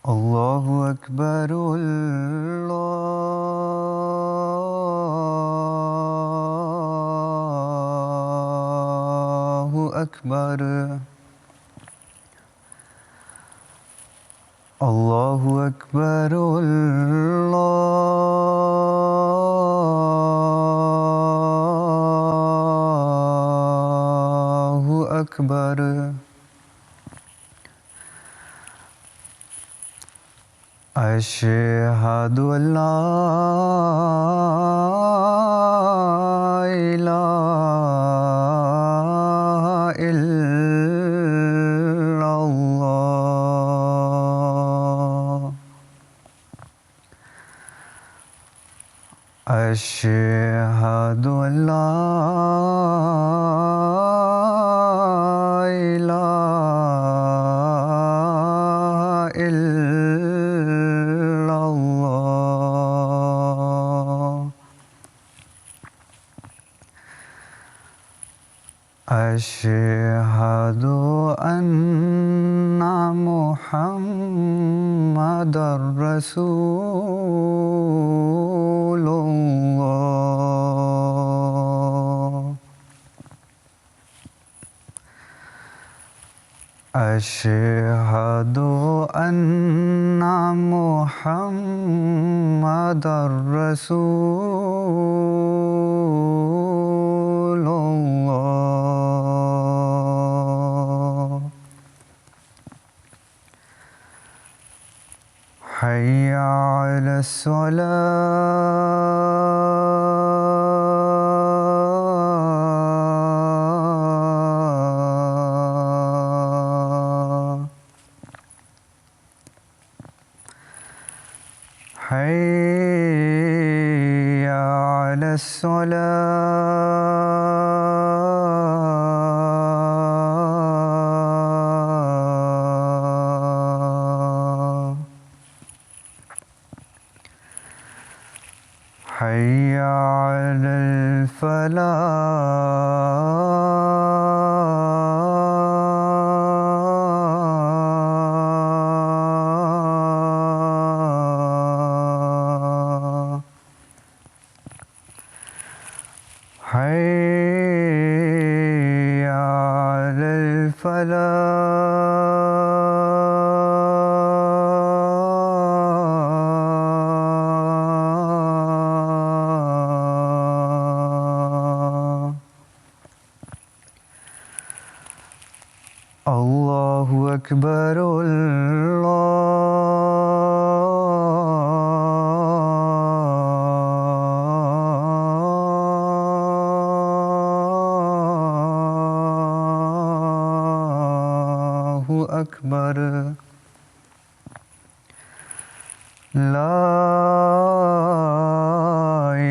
الله أكبر الله أكبر الله أكبر الله أكبر أشهد أن لا إله إلا الله أشهد أن لا إله إلا الله أشهد أن محمدًا رسول الله أشهد أن محمدًا رسول الله حي على الصلاة حي على الصلاة حي على الفلاح حي على الفلاح الله أكبر الله أكبر لا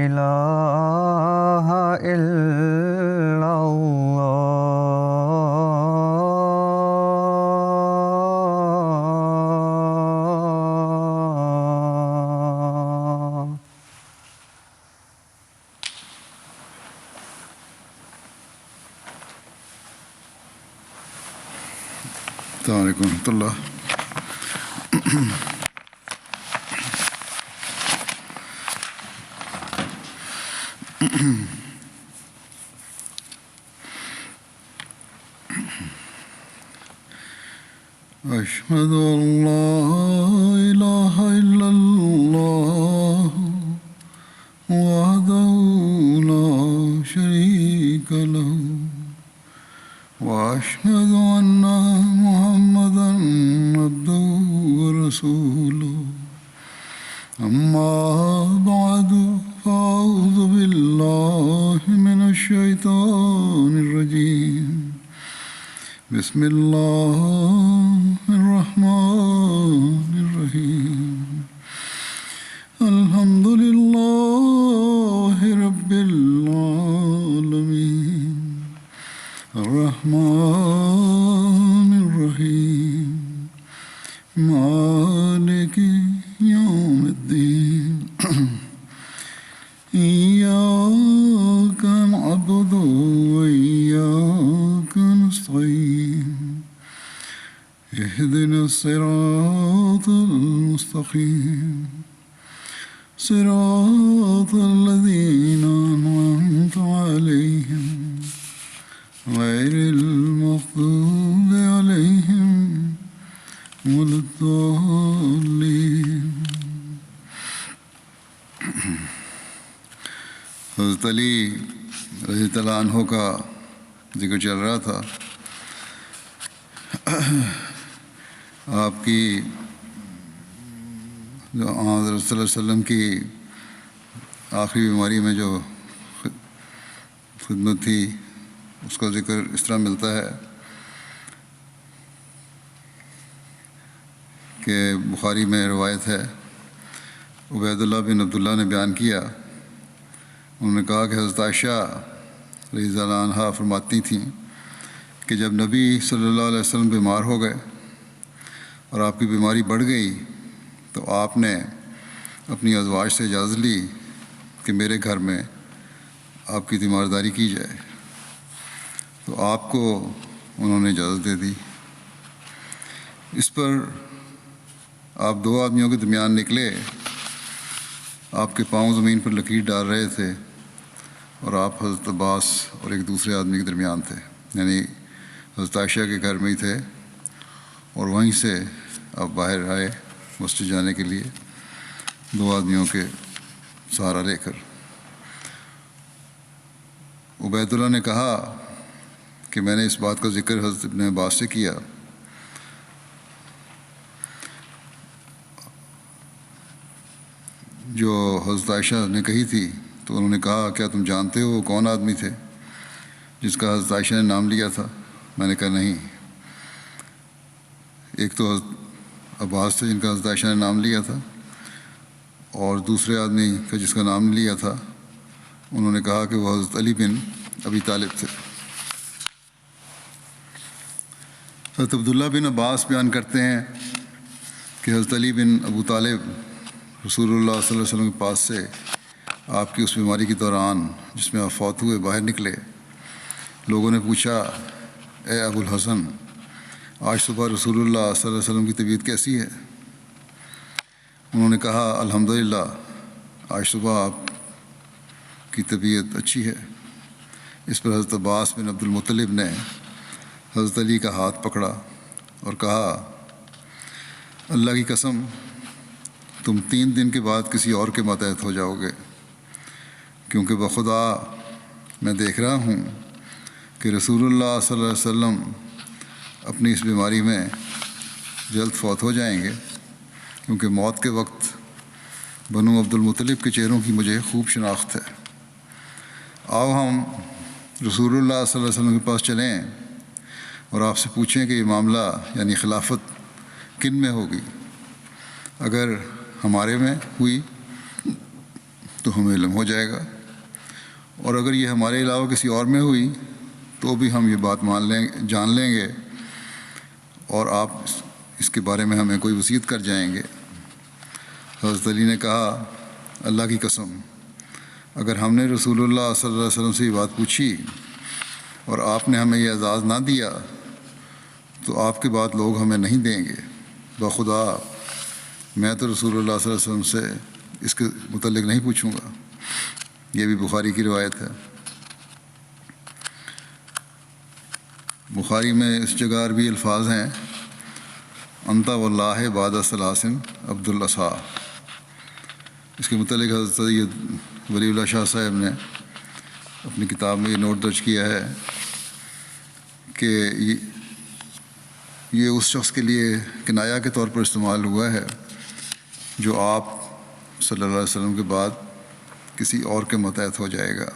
إله إلا الله السلام علیکم ورحمۃ اللہ. أشهد أن لا إله إلا الله وحده لا شريك له وأشهد أن محمدًا عبده ورسوله أما بعد فأعوذ بالله من الشيطان الرجيم بسم الله الرحمن الرحيم الحمد لله رب العالمين الرحمن الرحيم مالك يوم الدين إياك نعبد المستقيم صراط الذين أنعمت عليهم غير المغضوب عليهم ولا الضالين. حضرت علی رضی اللہ عنہ کا ذکر چل رہا تھا. آپ کی جو حضرت صلی اللہ علیہ وسلم کی آخری بیماری میں جو خدمت تھی اس کا ذکر اس طرح ملتا ہے کہ بخاری میں روایت ہے، عبید اللہ بن عبداللہ نے بیان کیا، انہوں نے کہا کہ حضرت عائشہ رضی اللہ عنہا فرماتی تھیں کہ جب نبی صلی اللہ علیہ وسلم بیمار ہو گئے اور آپ کی بیماری بڑھ گئی تو آپ نے اپنی ازواج سے اجازت لی کہ میرے گھر میں آپ کی تیمارداری کی جائے، تو آپ کو انہوں نے اجازت دے دی. اس پر آپ دو آدمیوں کے درمیان نکلے، آپ کے پاؤں زمین پر لکیر ڈال رہے تھے اور آپ حضرت عباس اور ایک دوسرے آدمی کے درمیان تھے، یعنی حضرت عائشہ کے گھر میں ہی تھے، اور وہیں سے آپ باہر آئے مسجد جانے کے لیے دو آدمیوں کے سہارا لے کر. عبید اللہ نے کہا کہ میں نے اس بات کا ذکر حضرت ابن عباس سے کیا، جو حضرت عائشہ نے کہی تھی، تو انہوں نے کہا کیا تم جانتے ہو وہ کون آدمی تھے جس کا حضرت عائشہ نے نام لیا تھا؟ میں نے کہا نہیں. ایک تو حضرت عباس تھے جن کا حضرت عائشہ نے نام لیا تھا، اور دوسرے آدمی کا جس کا نام لیا تھا انہوں نے کہا کہ وہ حضرت علی بن ابی طالب تھے. حضرت عبداللہ بن عباس بیان کرتے ہیں کہ حضرت علی بن ابو طالب رسول اللہ صلی اللہ علیہ وسلم کے پاس سے آپ کی اس بیماری کے دوران جس میں آپ فوت ہوئے باہر نکلے. لوگوں نے پوچھا اے ابو الحسن، آج صبح رسول اللہ صلی اللہ علیہ وسلم کی طبیعت کیسی ہے؟ انہوں نے کہا الحمدللہ آج صبح آپ کی طبیعت اچھی ہے. اس پر حضرت عباس بن عبد المطلب نے حضرت علی کا ہاتھ پکڑا اور کہا اللہ کی قسم تم 3 دن کے بعد کسی اور کے ماتحت ہو جاؤ گے، کیونکہ بخدا میں دیکھ رہا ہوں کہ رسول اللہ صلی اللہ علیہ وسلم اپنی اس بیماری میں جلد فوت ہو جائیں گے، کیونکہ موت کے وقت بنو عبد المطلب کے چہروں کی مجھے خوب شناخت ہے. آؤ ہم رسول اللہ صلی اللہ علیہ وسلم کے پاس چلیں اور آپ سے پوچھیں کہ یہ معاملہ یعنی خلافت کن میں ہوگی. اگر ہمارے میں ہوئی تو ہمیں علم ہو جائے گا، اور اگر یہ ہمارے علاوہ کسی اور میں ہوئی تو بھی ہم یہ بات جان لیں گے، اور آپ اس کے بارے میں ہمیں کوئی وصیت کر جائیں گے. حضرت علی نے کہا اللہ کی قسم اگر ہم نے رسول اللہ صلی اللہ علیہ وسلم سے یہ بات پوچھی اور آپ نے ہمیں یہ اعزاز نہ دیا تو آپ کے بعد لوگ ہمیں نہیں دیں گے. بخدا میں تو رسول اللہ صلی اللہ علیہ وسلم سے اس کے متعلق نہیں پوچھوں گا. یہ بھی بخاری کی روایت ہے. بخاری میں اس جگہ عربی الفاظ ہیں انتا واللہ بعد ثلاثن عبد الاصحا. اس کے متعلق حضرت سید ولی اللہ شاہ صاحب نے اپنی کتاب میں یہ نوٹ درج کیا ہے کہ یہ اس شخص کے لیے کنایا کے طور پر استعمال ہوا ہے جو آپ صلی اللہ علیہ وسلم کے بعد کسی اور کے ماتحت ہو جائے گا،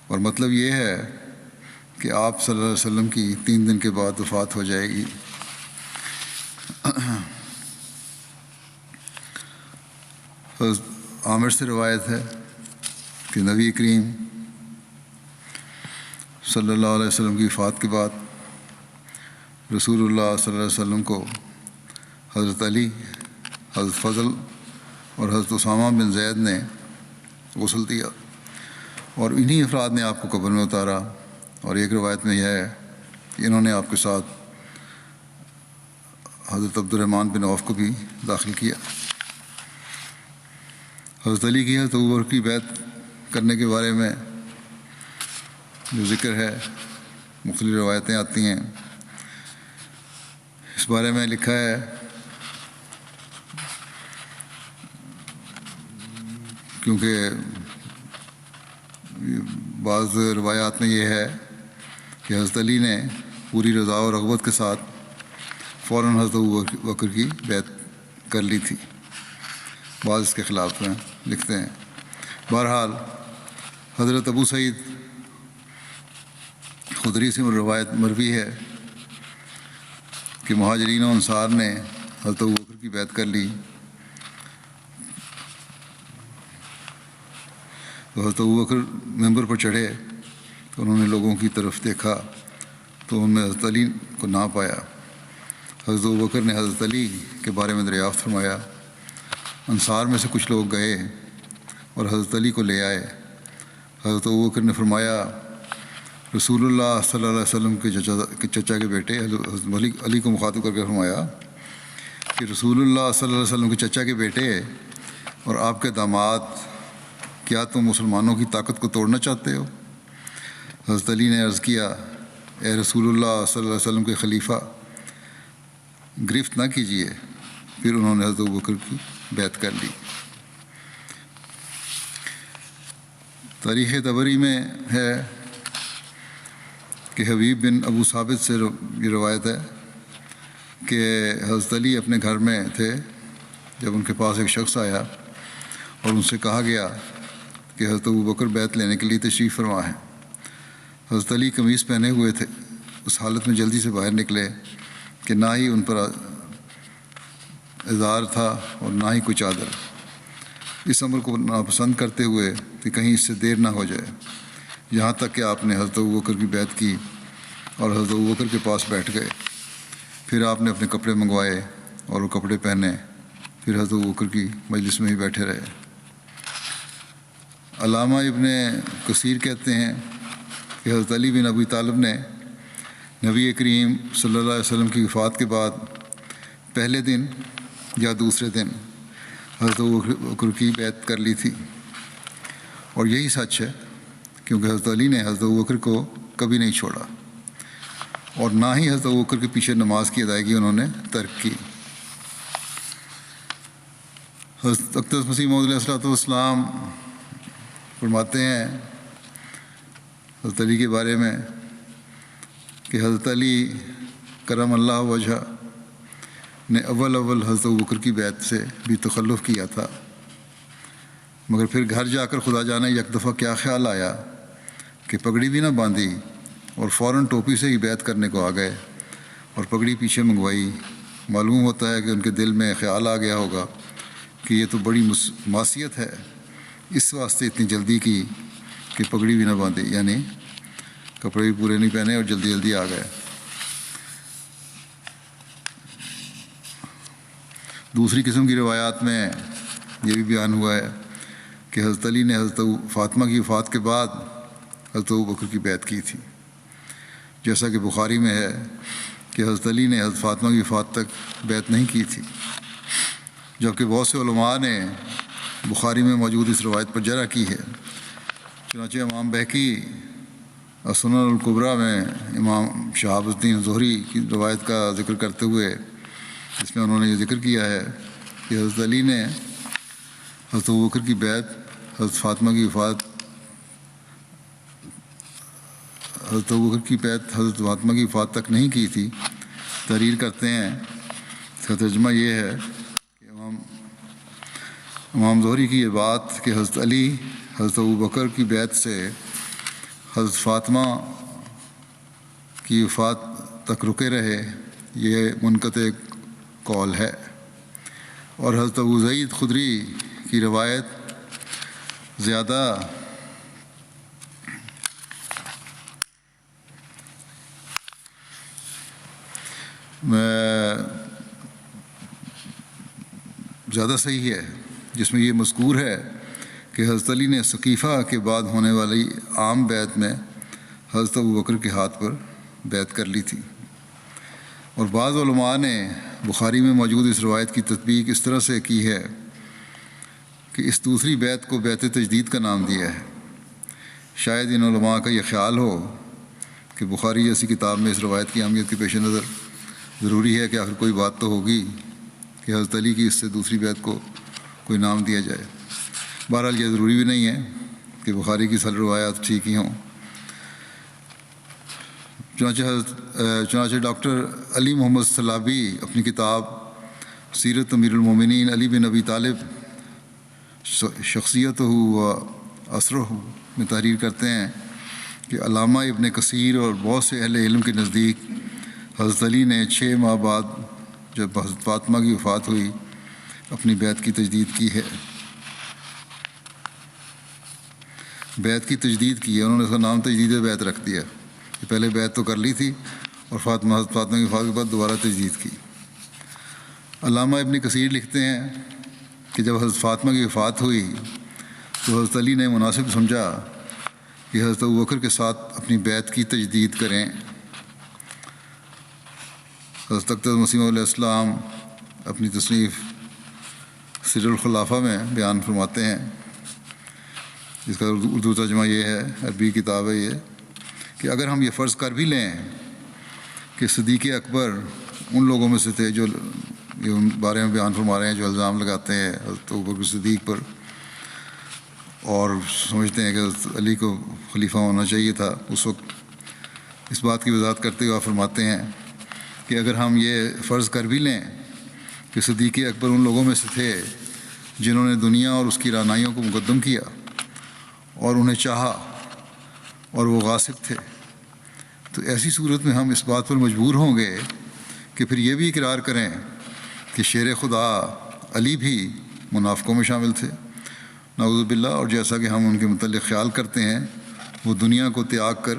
اور مطلب یہ ہے کہ آپ صلی اللہ علیہ وسلم کی 3 دن کے بعد وفات ہو جائے گی. عامر سے روایت ہے کہ نبی کریم صلی اللہ علیہ وسلم کی وفات کے بعد رسول اللہ صلی اللہ علیہ وسلم کو حضرت علی، حضرت فضل اور حضرت اسامہ بن زید نے غسل دیا، اور انہی افراد نے آپ کو قبر میں اتارا. اور ایک روایت میں یہ ہے کہ انہوں نے آپ کے ساتھ حضرت عبد الرحمن بن عوف کو بھی داخل کیا۔ حضرت علی کی حضرت ابوبکر کی بیعت کرنے کے بارے میں جو ذکر ہے، مختلف روایتیں آتی ہیں۔ اس بارے میں لکھا ہے کیونکہ بعض روایات میں یہ ہے کہ حضرت علی نے پوری رضا و رغبت کے ساتھ فوراً حضرت ابوبکر کی بیعت کر لی تھی، بعض اس کے خلاف میں لکھتے ہیں۔ بہرحال حضرت ابو سعید خدری سے روایت مروی ہے کہ مہاجرین و انصار نے حضرت ابوبکر کی بیعت کر لی تو حضرت ابوبکر ممبر پر چڑھے تو انہوں نے لوگوں کی طرف دیکھا تو ان میں حضرت علی کو نہ پایا۔ حضرت ابوبکر نے حضرت علی کے بارے میں دریافت فرمایا۔ انصار میں سے کچھ لوگ گئے اور حضرت علی کو لے آئے۔ حضرت ابوبکر نے فرمایا، رسول اللہ صلی اللہ علیہ وسلم کے چچا کے بیٹے، حضرت علی کو مخاطب کر کے فرمایا کہ رسول اللہ صلی اللہ علیہ وسلم کے چچا کے بیٹے اور آپ کے داماد، کیا تم مسلمانوں کی طاقت کو توڑنا چاہتے ہو؟ حضرت علی نے عرض کیا، اے رسول اللہ صلی اللہ علیہ وسلم کے خلیفہ، گرفت نہ کیجیے۔ پھر انہوں نے حضرت ابوبکر کی بیعت کر لی۔ تاریخ طبری میں ہے کہ حبیب بن ابو ثابت سے یہ روایت ہے کہ حضرت علی اپنے گھر میں تھے جب ان کے پاس ایک شخص آیا اور ان سے کہا گیا کہ حضرت ابوبکر بیعت لینے کے لیے تشریف فرما ہے۔ حضرت علی قمیص پہنے ہوئے تھے، اس حالت میں جلدی سے باہر نکلے کہ نہ ہی ان پر ازار تھا اور نہ ہی کوئی چادر، اس امر کو ناپسند کرتے ہوئے کہ کہیں اس سے دیر نہ ہو جائے، یہاں تک کہ آپ نے حضرت ابوبکر کی بیعت کی اور حضرت ابوبکر کے پاس بیٹھ گئے۔ پھر آپ نے اپنے کپڑے منگوائے اور وہ کپڑے پہنے، پھر حضرت ابوبکر کی مجلس میں ہی بیٹھے رہے۔ علامہ ابن کثیر کہتے ہیں کہ حضرت علی بن ابی طالب نے نبی کریم صلی اللہ علیہ وسلم کی وفات کے بعد پہلے دن یا دوسرے دن حضرت ابوبکر کی بیعت کر لی تھی، اور یہی سچ ہے کیونکہ حضرت علی نے حضرت ابوبکر کو کبھی نہیں چھوڑا اور نہ ہی حضرت ابوبکر کے پیچھے نماز کی ادائیگی انہوں نے ترک کی۔ حضرت اقدس مسیح موعود علیہ الصلوۃ والسلام فرماتے ہیں حضرت علی کے بارے میں کہ حضرت علی کرم اللہ وجہ نے اول حضرت ابوبکر کی بیعت سے بھی تخلف کیا تھا، مگر پھر گھر جا کر خدا جانے یک دفعہ کیا خیال آیا کہ پگڑی بھی نہ باندھی اور فوراً ٹوپی سے ہی بیعت کرنے کو آ گئے اور پگڑی پیچھے منگوائی۔ معلوم ہوتا ہے کہ ان کے دل میں خیال آ گیا ہوگا کہ یہ تو بڑی معصیت ہے، اس واسطے اتنی جلدی کی کہ پگڑی بھی نہ باندھی، یعنی کپڑے بھی پورے نہیں پہنے اور جلدی جلدی آ گئے۔ دوسری قسم کی روایات میں یہ بھی بیان ہوا ہے کہ حضرت علی نے حضرت فاطمہ کی وفات کے بعد حضرت ابوبکر کی بیعت کی تھی، جیسا کہ بخاری میں ہے کہ حضرت علی نے حضرت فاطمہ کی وفات تک بیعت نہیں کی تھی، جبکہ بہت سے علماء نے بخاری میں موجود اس روایت پر جرح کی ہے۔ چنانچہ امام بہقی السنن الکبریٰ میں امام شہاب الدین زہری کی روایت کا ذکر کرتے ہوئے اس میں انہوں نے یہ ذکر کیا ہے کہ حضرت علی نے حضرت ابوبکر کی بیعت حضرت فاطمہ کی وفات حضرت ابوبکر کی بیعت حضرت فاطمہ کی وفات تک نہیں کی تھی۔ تحریر کرتے ہیں، اس کا ترجمہ یہ ہے کہ امام زہری کی یہ بات کہ حضرت علی حضرت ابوبکر کی بیعت سے حضرت فاطمہ کی وفات تک رکے رہے، یہ منقطع قول ہے، اور حضرت ابو سعید خدری کی روایت زیادہ صحیح ہے، جس میں یہ مذکور ہے کہ حضرت علی نے ثقیفہ کے بعد ہونے والی عام بیعت میں حضرت ابوبکر کے ہاتھ پر بیعت کر لی تھی، اور بعض علماء نے بخاری میں موجود اس روایت کی تطبیق اس طرح سے کی ہے کہ اس دوسری بیعت کو بیعت تجدید کا نام دیا ہے۔ شاید ان علماء کا یہ خیال ہو کہ بخاری جیسی کتاب میں اس روایت کی اہمیت کے پیش نظر ضروری ہے کہ آخر کوئی بات تو ہوگی کہ حضرت علی کی اس سے دوسری بیعت کو کوئی نام دیا جائے۔ بہرحال یہ ضروری بھی نہیں ہے کہ بخاری کی ساری روایات ٹھیک ہی ہوں۔ چنانچہ ڈاکٹر علی محمد سلابی اپنی کتاب سیرت امیر المومنین علی بن ابی طالب شخصیت و اثر میں تحریر کرتے ہیں کہ علامہ ابن کثیر اور بہت سے اہل علم کے نزدیک حضرت علی نے 6 ماہ بعد جب حضرت فاطمہ کی وفات ہوئی اپنی بیعت کی تجدید کی ہے۔ بیعت کی تجدید کی ہے، انہوں نے اس کا نام تجدید بیعت رکھ دیا کہ پہلے بیعت تو کر لی تھی اور حضرت فاطمہ کی وفات کے بعد دوبارہ تجدید کی۔ علامہ ابن کثیر لکھتے ہیں کہ جب حضرت فاطمہ کی وفات ہوئی تو حضرت علی نے مناسب سمجھا کہ حضرت ابوبکر کے ساتھ اپنی بیعت کی تجدید کریں۔ حضرت اقدس مسیح علیہ السلام اپنی تصنیف سر الخلافہ میں بیان فرماتے ہیں، جس کا اردو ترجمہ یہ ہے، عربی کتاب ہے یہ، کہ اگر ہم یہ فرض کر بھی لیں کہ صدیق اکبر ان لوگوں میں سے تھے جو یہ ان بارے میں بیان فرما رہے ہیں جو الزام لگاتے ہیں حضرت ابوبکر صدیق پر اور سمجھتے ہیں کہ حضرت علی کو خلیفہ ہونا چاہیے تھا اس وقت، اس بات کی وضاحت کرتے ہوئے آپ فرماتے ہیں کہ اگر ہم یہ فرض کر بھی لیں کہ صدیق اکبر ان لوگوں میں سے تھے جنہوں نے دنیا اور اس کی رعنائیوں کو مقدم کیا اور انہیں چاہا اور وہ غاصب تھے، تو ایسی صورت میں ہم اس بات پر مجبور ہوں گے کہ پھر یہ بھی اقرار کریں کہ شیر خدا علی بھی منافقوں میں شامل تھے، نعوذ باللہ، اور جیسا کہ ہم ان کے متعلق خیال کرتے ہیں وہ دنیا کو تیاگ کر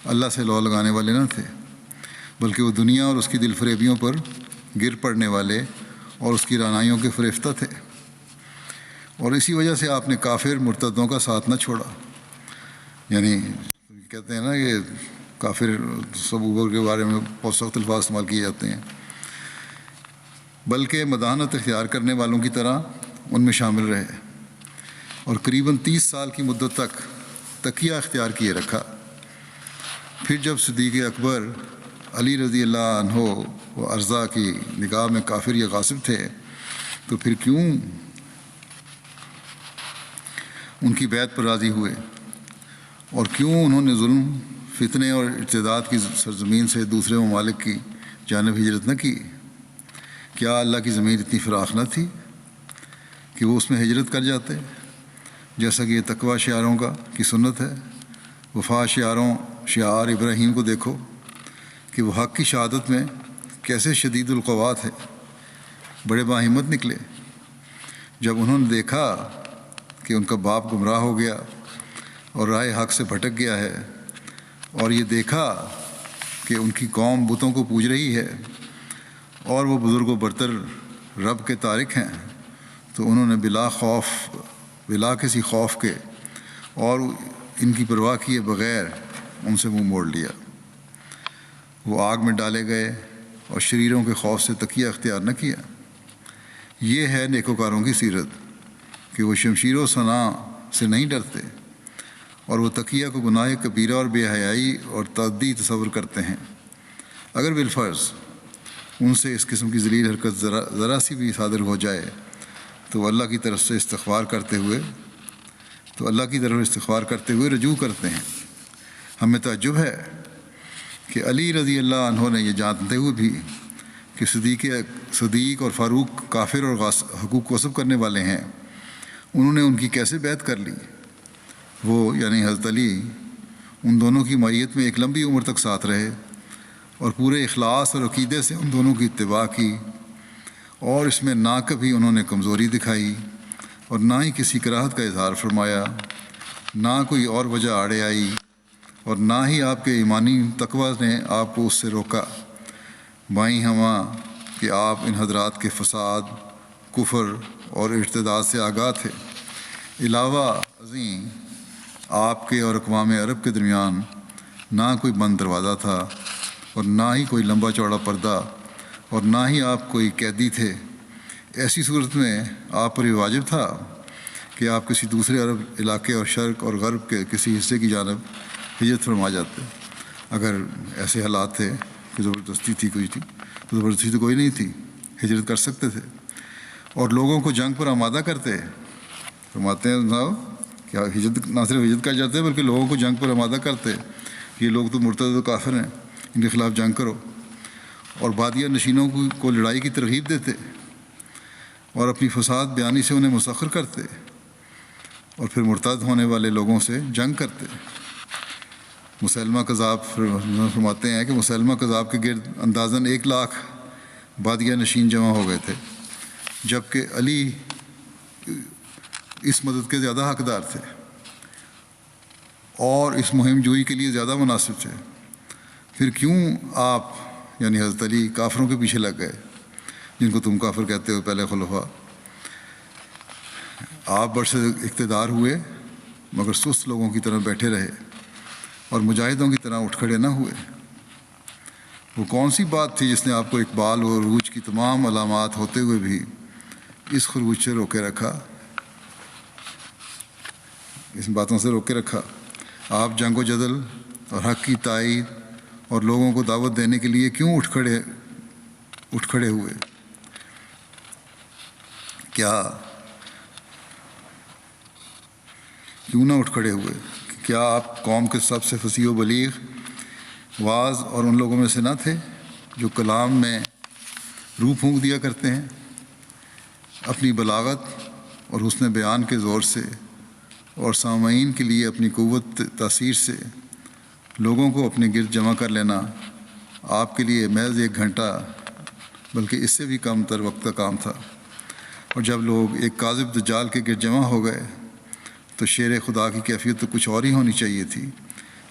اللہ سے لو لگانے والے نہ تھے، بلکہ وہ دنیا اور اس کی دل فریبیوں پر گر پڑنے والے اور اس کی رعنائیوں کے فریفتہ تھے، اور اسی وجہ سے آپ نے کافر مرتدوں کا ساتھ نہ چھوڑا۔ یعنی کہتے ہیں نا کہ کافر سب اوپر کے بارے میں بہت سخت الفاظ استعمال کیے جاتے ہیں، بلکہ مداحنت اختیار کرنے والوں کی طرح ان میں شامل رہے اور قریباً 30 سال کی مدت تک تقیہ اختیار کیے رکھا۔ پھر جب صدیق اکبر علی رضی اللہ عنہ و ارضا کی نگاہ میں کافر یا غاصب تھے تو پھر کیوں ان کی بیعت پر راضی ہوئے، اور کیوں انہوں نے ظلم، فتنے اور ارتداد کی سرزمین سے دوسرے ممالک کی جانب ہجرت نہ کی؟ کیا اللہ کی زمین اتنی فراخ نہ تھی کہ وہ اس میں ہجرت کر جاتے؟ جیسا کہ یہ تقوی شعاروں کی سنت ہے۔ وفا شعار ابراہیم کو دیکھو کہ وہ حق کی شہادت میں کیسے شدید القوات ہے، بڑے باہمت نکلے جب انہوں نے دیکھا کہ ان کا باپ گمراہ ہو گیا اور راہ حق سے بھٹک گیا ہے، اور یہ دیکھا کہ ان کی قوم بتوں کو پوج رہی ہے اور وہ بزرگ و برتر رب کے تارک ہیں، تو انہوں نے بلا کسی خوف کے اور ان کی پرواہ کیے بغیر ان سے منہ موڑ لیا۔ وہ آگ میں ڈالے گئے اور شریروں کے خوف سے تقیہ اختیار نہ کیا۔ یہ ہے نیکوکاروں کی سیرت کہ وہ شمشیر و صنع سے نہیں ڈرتے، اور وہ تقیہ کو گناہ کبیرہ اور بے حیائی اور تعدی تصور کرتے ہیں۔ اگر بالفرض ان سے اس قسم کی ذلیل حرکت ذرا سی بھی صادر ہو جائے تو وہ اللہ کی طرف استغفار کرتے ہوئے رجوع کرتے ہیں۔ ہمیں تعجب ہے کہ علی رضی اللہ عنہ نے یہ جانتے ہوئے بھی کہ صدیق اور فاروق کافر اور حقوق غصب کرنے والے ہیں، انہوں نے ان کی کیسے بیعت کر لی؟ وہ یعنی حضرت علی ان دونوں کی معیت میں ایک لمبی عمر تک ساتھ رہے اور پورے اخلاص اور عقیدے سے ان دونوں کی اتباع کی، اور اس میں نہ کبھی انہوں نے کمزوری دکھائی اور نہ ہی کسی کراہت کا اظہار فرمایا، نہ کوئی اور وجہ آڑے آئی، اور نہ ہی آپ کے ایمانی تقوی نے آپ کو اس سے روکا۔ بائیں ہمہ کہ آپ ان حضرات کے فساد، کفر اور ارتداد سے آگاہ تھے۔ علاوہ ازیں آپ کے اور اقوام عرب کے درمیان نہ کوئی بند دروازہ تھا اور نہ ہی کوئی لمبا چوڑا پردہ اور نہ ہی آپ کوئی قیدی تھے۔ ایسی صورت میں آپ پر یہ واجب تھا کہ آپ کسی دوسرے عرب علاقے اور شرق اور غرب کے کسی حصے کی جانب ہجرت فرما جاتے۔ اگر ایسے حالات تھے کہ زبردستی تھی کوئی تھی تو زبردستی تو کوئی نہیں تھی، ہجرت کر سکتے تھے، اور لوگوں کو جنگ پر آمادہ کرتے۔ فرماتے ہیں صاحب کہ ہجرت نہ صرف ہجرت کر جاتے بلکہ لوگوں کو جنگ پر آمادہ کرتے، یہ لوگ تو مرتد و کافر ہیں، ان کے خلاف جنگ کرو، اور بادیہ نشینوں کو لڑائی کی ترغیب دیتے اور اپنی فساد بیانی سے انہیں مسخر کرتے، اور پھر مرتد ہونے والے لوگوں سے جنگ کرتے۔ مسلمہ کذاب فرماتے ہیں کہ مسلمہ کذاب کے گرد اندازاً 1,00,000 بادیہ نشین جمع ہو گئے تھے، جبکہ علی اس مدد کے زیادہ حقدار تھے اور اس مہم جوئی کے لیے زیادہ مناسب تھے۔ پھر کیوں آپ یعنی حضرت علی کافروں کے پیچھے لگ گئے جن کو تم کافر کہتے ہو؟ پہلے خلفاء آپ برسر اقتدار ہوئے مگر سست لوگوں کی طرح بیٹھے رہے اور مجاہدوں کی طرح اٹھ کھڑے نہ ہوئے۔ وہ کون سی بات تھی جس نے آپ کو اقبال و عروج کی تمام علامات ہوتے ہوئے بھی اس خروج سے روکے رکھا، اس باتوں سے روکے رکھا؟ آپ جنگ و جدل اور حق کی تائید اور لوگوں کو دعوت دینے کے لیے کیوں اٹھ کھڑے ہوئے؟ کیوں نہ اٹھ کھڑے ہوئے؟ کیا آپ قوم کے سب سے فصیح و بلیغ واعظ اور ان لوگوں میں سے نہ تھے جو کلام میں روح پھونک دیا کرتے ہیں؟ اپنی بلاغت اور حسن بیان کے زور سے اور سامعین کے لیے اپنی قوت تاثیر سے لوگوں کو اپنے گرد جمع کر لینا آپ کے لیے محض 1 گھنٹہ بلکہ اس سے بھی کم تر وقت کا کام تھا۔ اور جب لوگ ایک کاذب دجال کے گرد جمع ہو گئے تو شیر خدا کی کیفیت تو کچھ اور ہی ہونی چاہیے تھی۔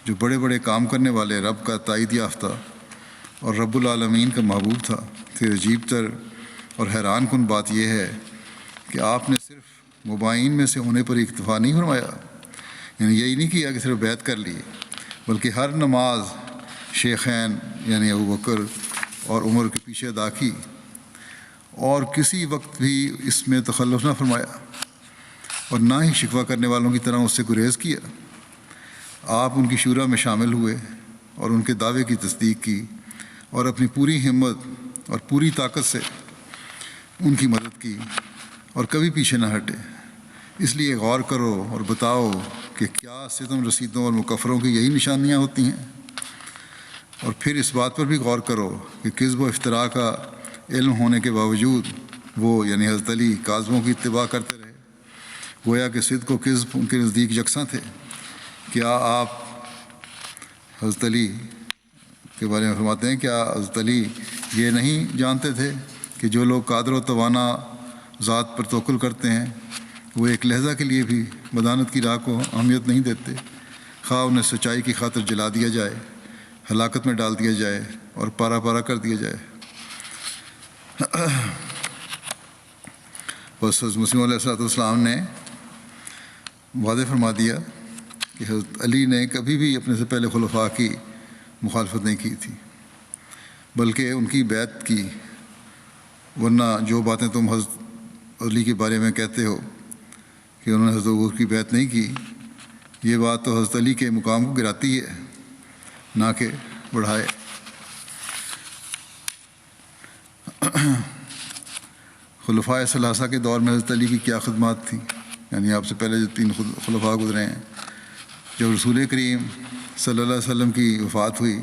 جو بڑے بڑے کام کرنے والے رب کا تائید یافتہ اور رب العالمین کا محبوب تھا، پھر عجیب تر اور حیران کن بات یہ ہے کہ آپ نے صرف مبائن میں سے ہونے پر اکتفا نہیں فرمایا، یعنی یہی نہیں کیا کہ صرف بیعت کر لی، بلکہ ہر نماز شیخین یعنی ابوبکر اور عمر کے پیچھے ادا کی، اور کسی وقت بھی اس میں تخلف نہ فرمایا، اور نہ ہی شکوہ کرنے والوں کی طرح اس سے گریز کیا۔ آپ ان کی شورا میں شامل ہوئے اور ان کے دعوے کی تصدیق کی، اور اپنی پوری ہمت اور پوری طاقت سے ان کی مدد کی، اور کبھی پیچھے نہ ہٹے۔ اس لیے غور کرو اور بتاؤ کہ کیا ستم رسیدوں اور مکفروں کی یہی نشانیاں ہوتی ہیں؟ اور پھر اس بات پر بھی غور کرو کہ کذب و افتراء کا علم ہونے کے باوجود وہ یعنی حضرت علی کاذبوں کی اتباع کرتے رہے، گویا کہ صدق و کذب ان کے نزدیک یکساں تھے۔ کیا آپ حضرت علی کے بارے میں فرماتے ہیں کیا حضرت علی یہ نہیں جانتے تھے کہ جو لوگ قادر و توانا ذات پر توکل کرتے ہیں وہ ایک لحظہ کے لیے بھی بدانت کی راہ کو اہمیت نہیں دیتے، خواہ انہیں سچائی کی خاطر جلا دیا جائے، ہلاکت میں ڈال دیا جائے اور پارا پارا کر دیا جائے۔ بس حضرت مسیح علیہ السلام نے واضح فرما دیا کہ حضرت علی نے کبھی بھی اپنے سے پہلے خلفاء کی مخالفت نہیں کی تھی، بلکہ ان کی بیعت کی، ورنہ جو باتیں تم حضرت علی کے بارے میں کہتے ہو کہ انہوں نے حضرت ابوبکر کی بیعت نہیں کی، یہ بات تو حضرت علی کے مقام کو گراتی ہے نہ کہ بڑھائے۔ خلفائے ثلاثہ کے دور میں حضرت علی کی کیا خدمات تھیں؟ یعنی آپ سے پہلے جو 3 خلفاء گزرے ہیں، جب رسول کریم صلی اللہ علیہ وسلم کی وفات ہوئی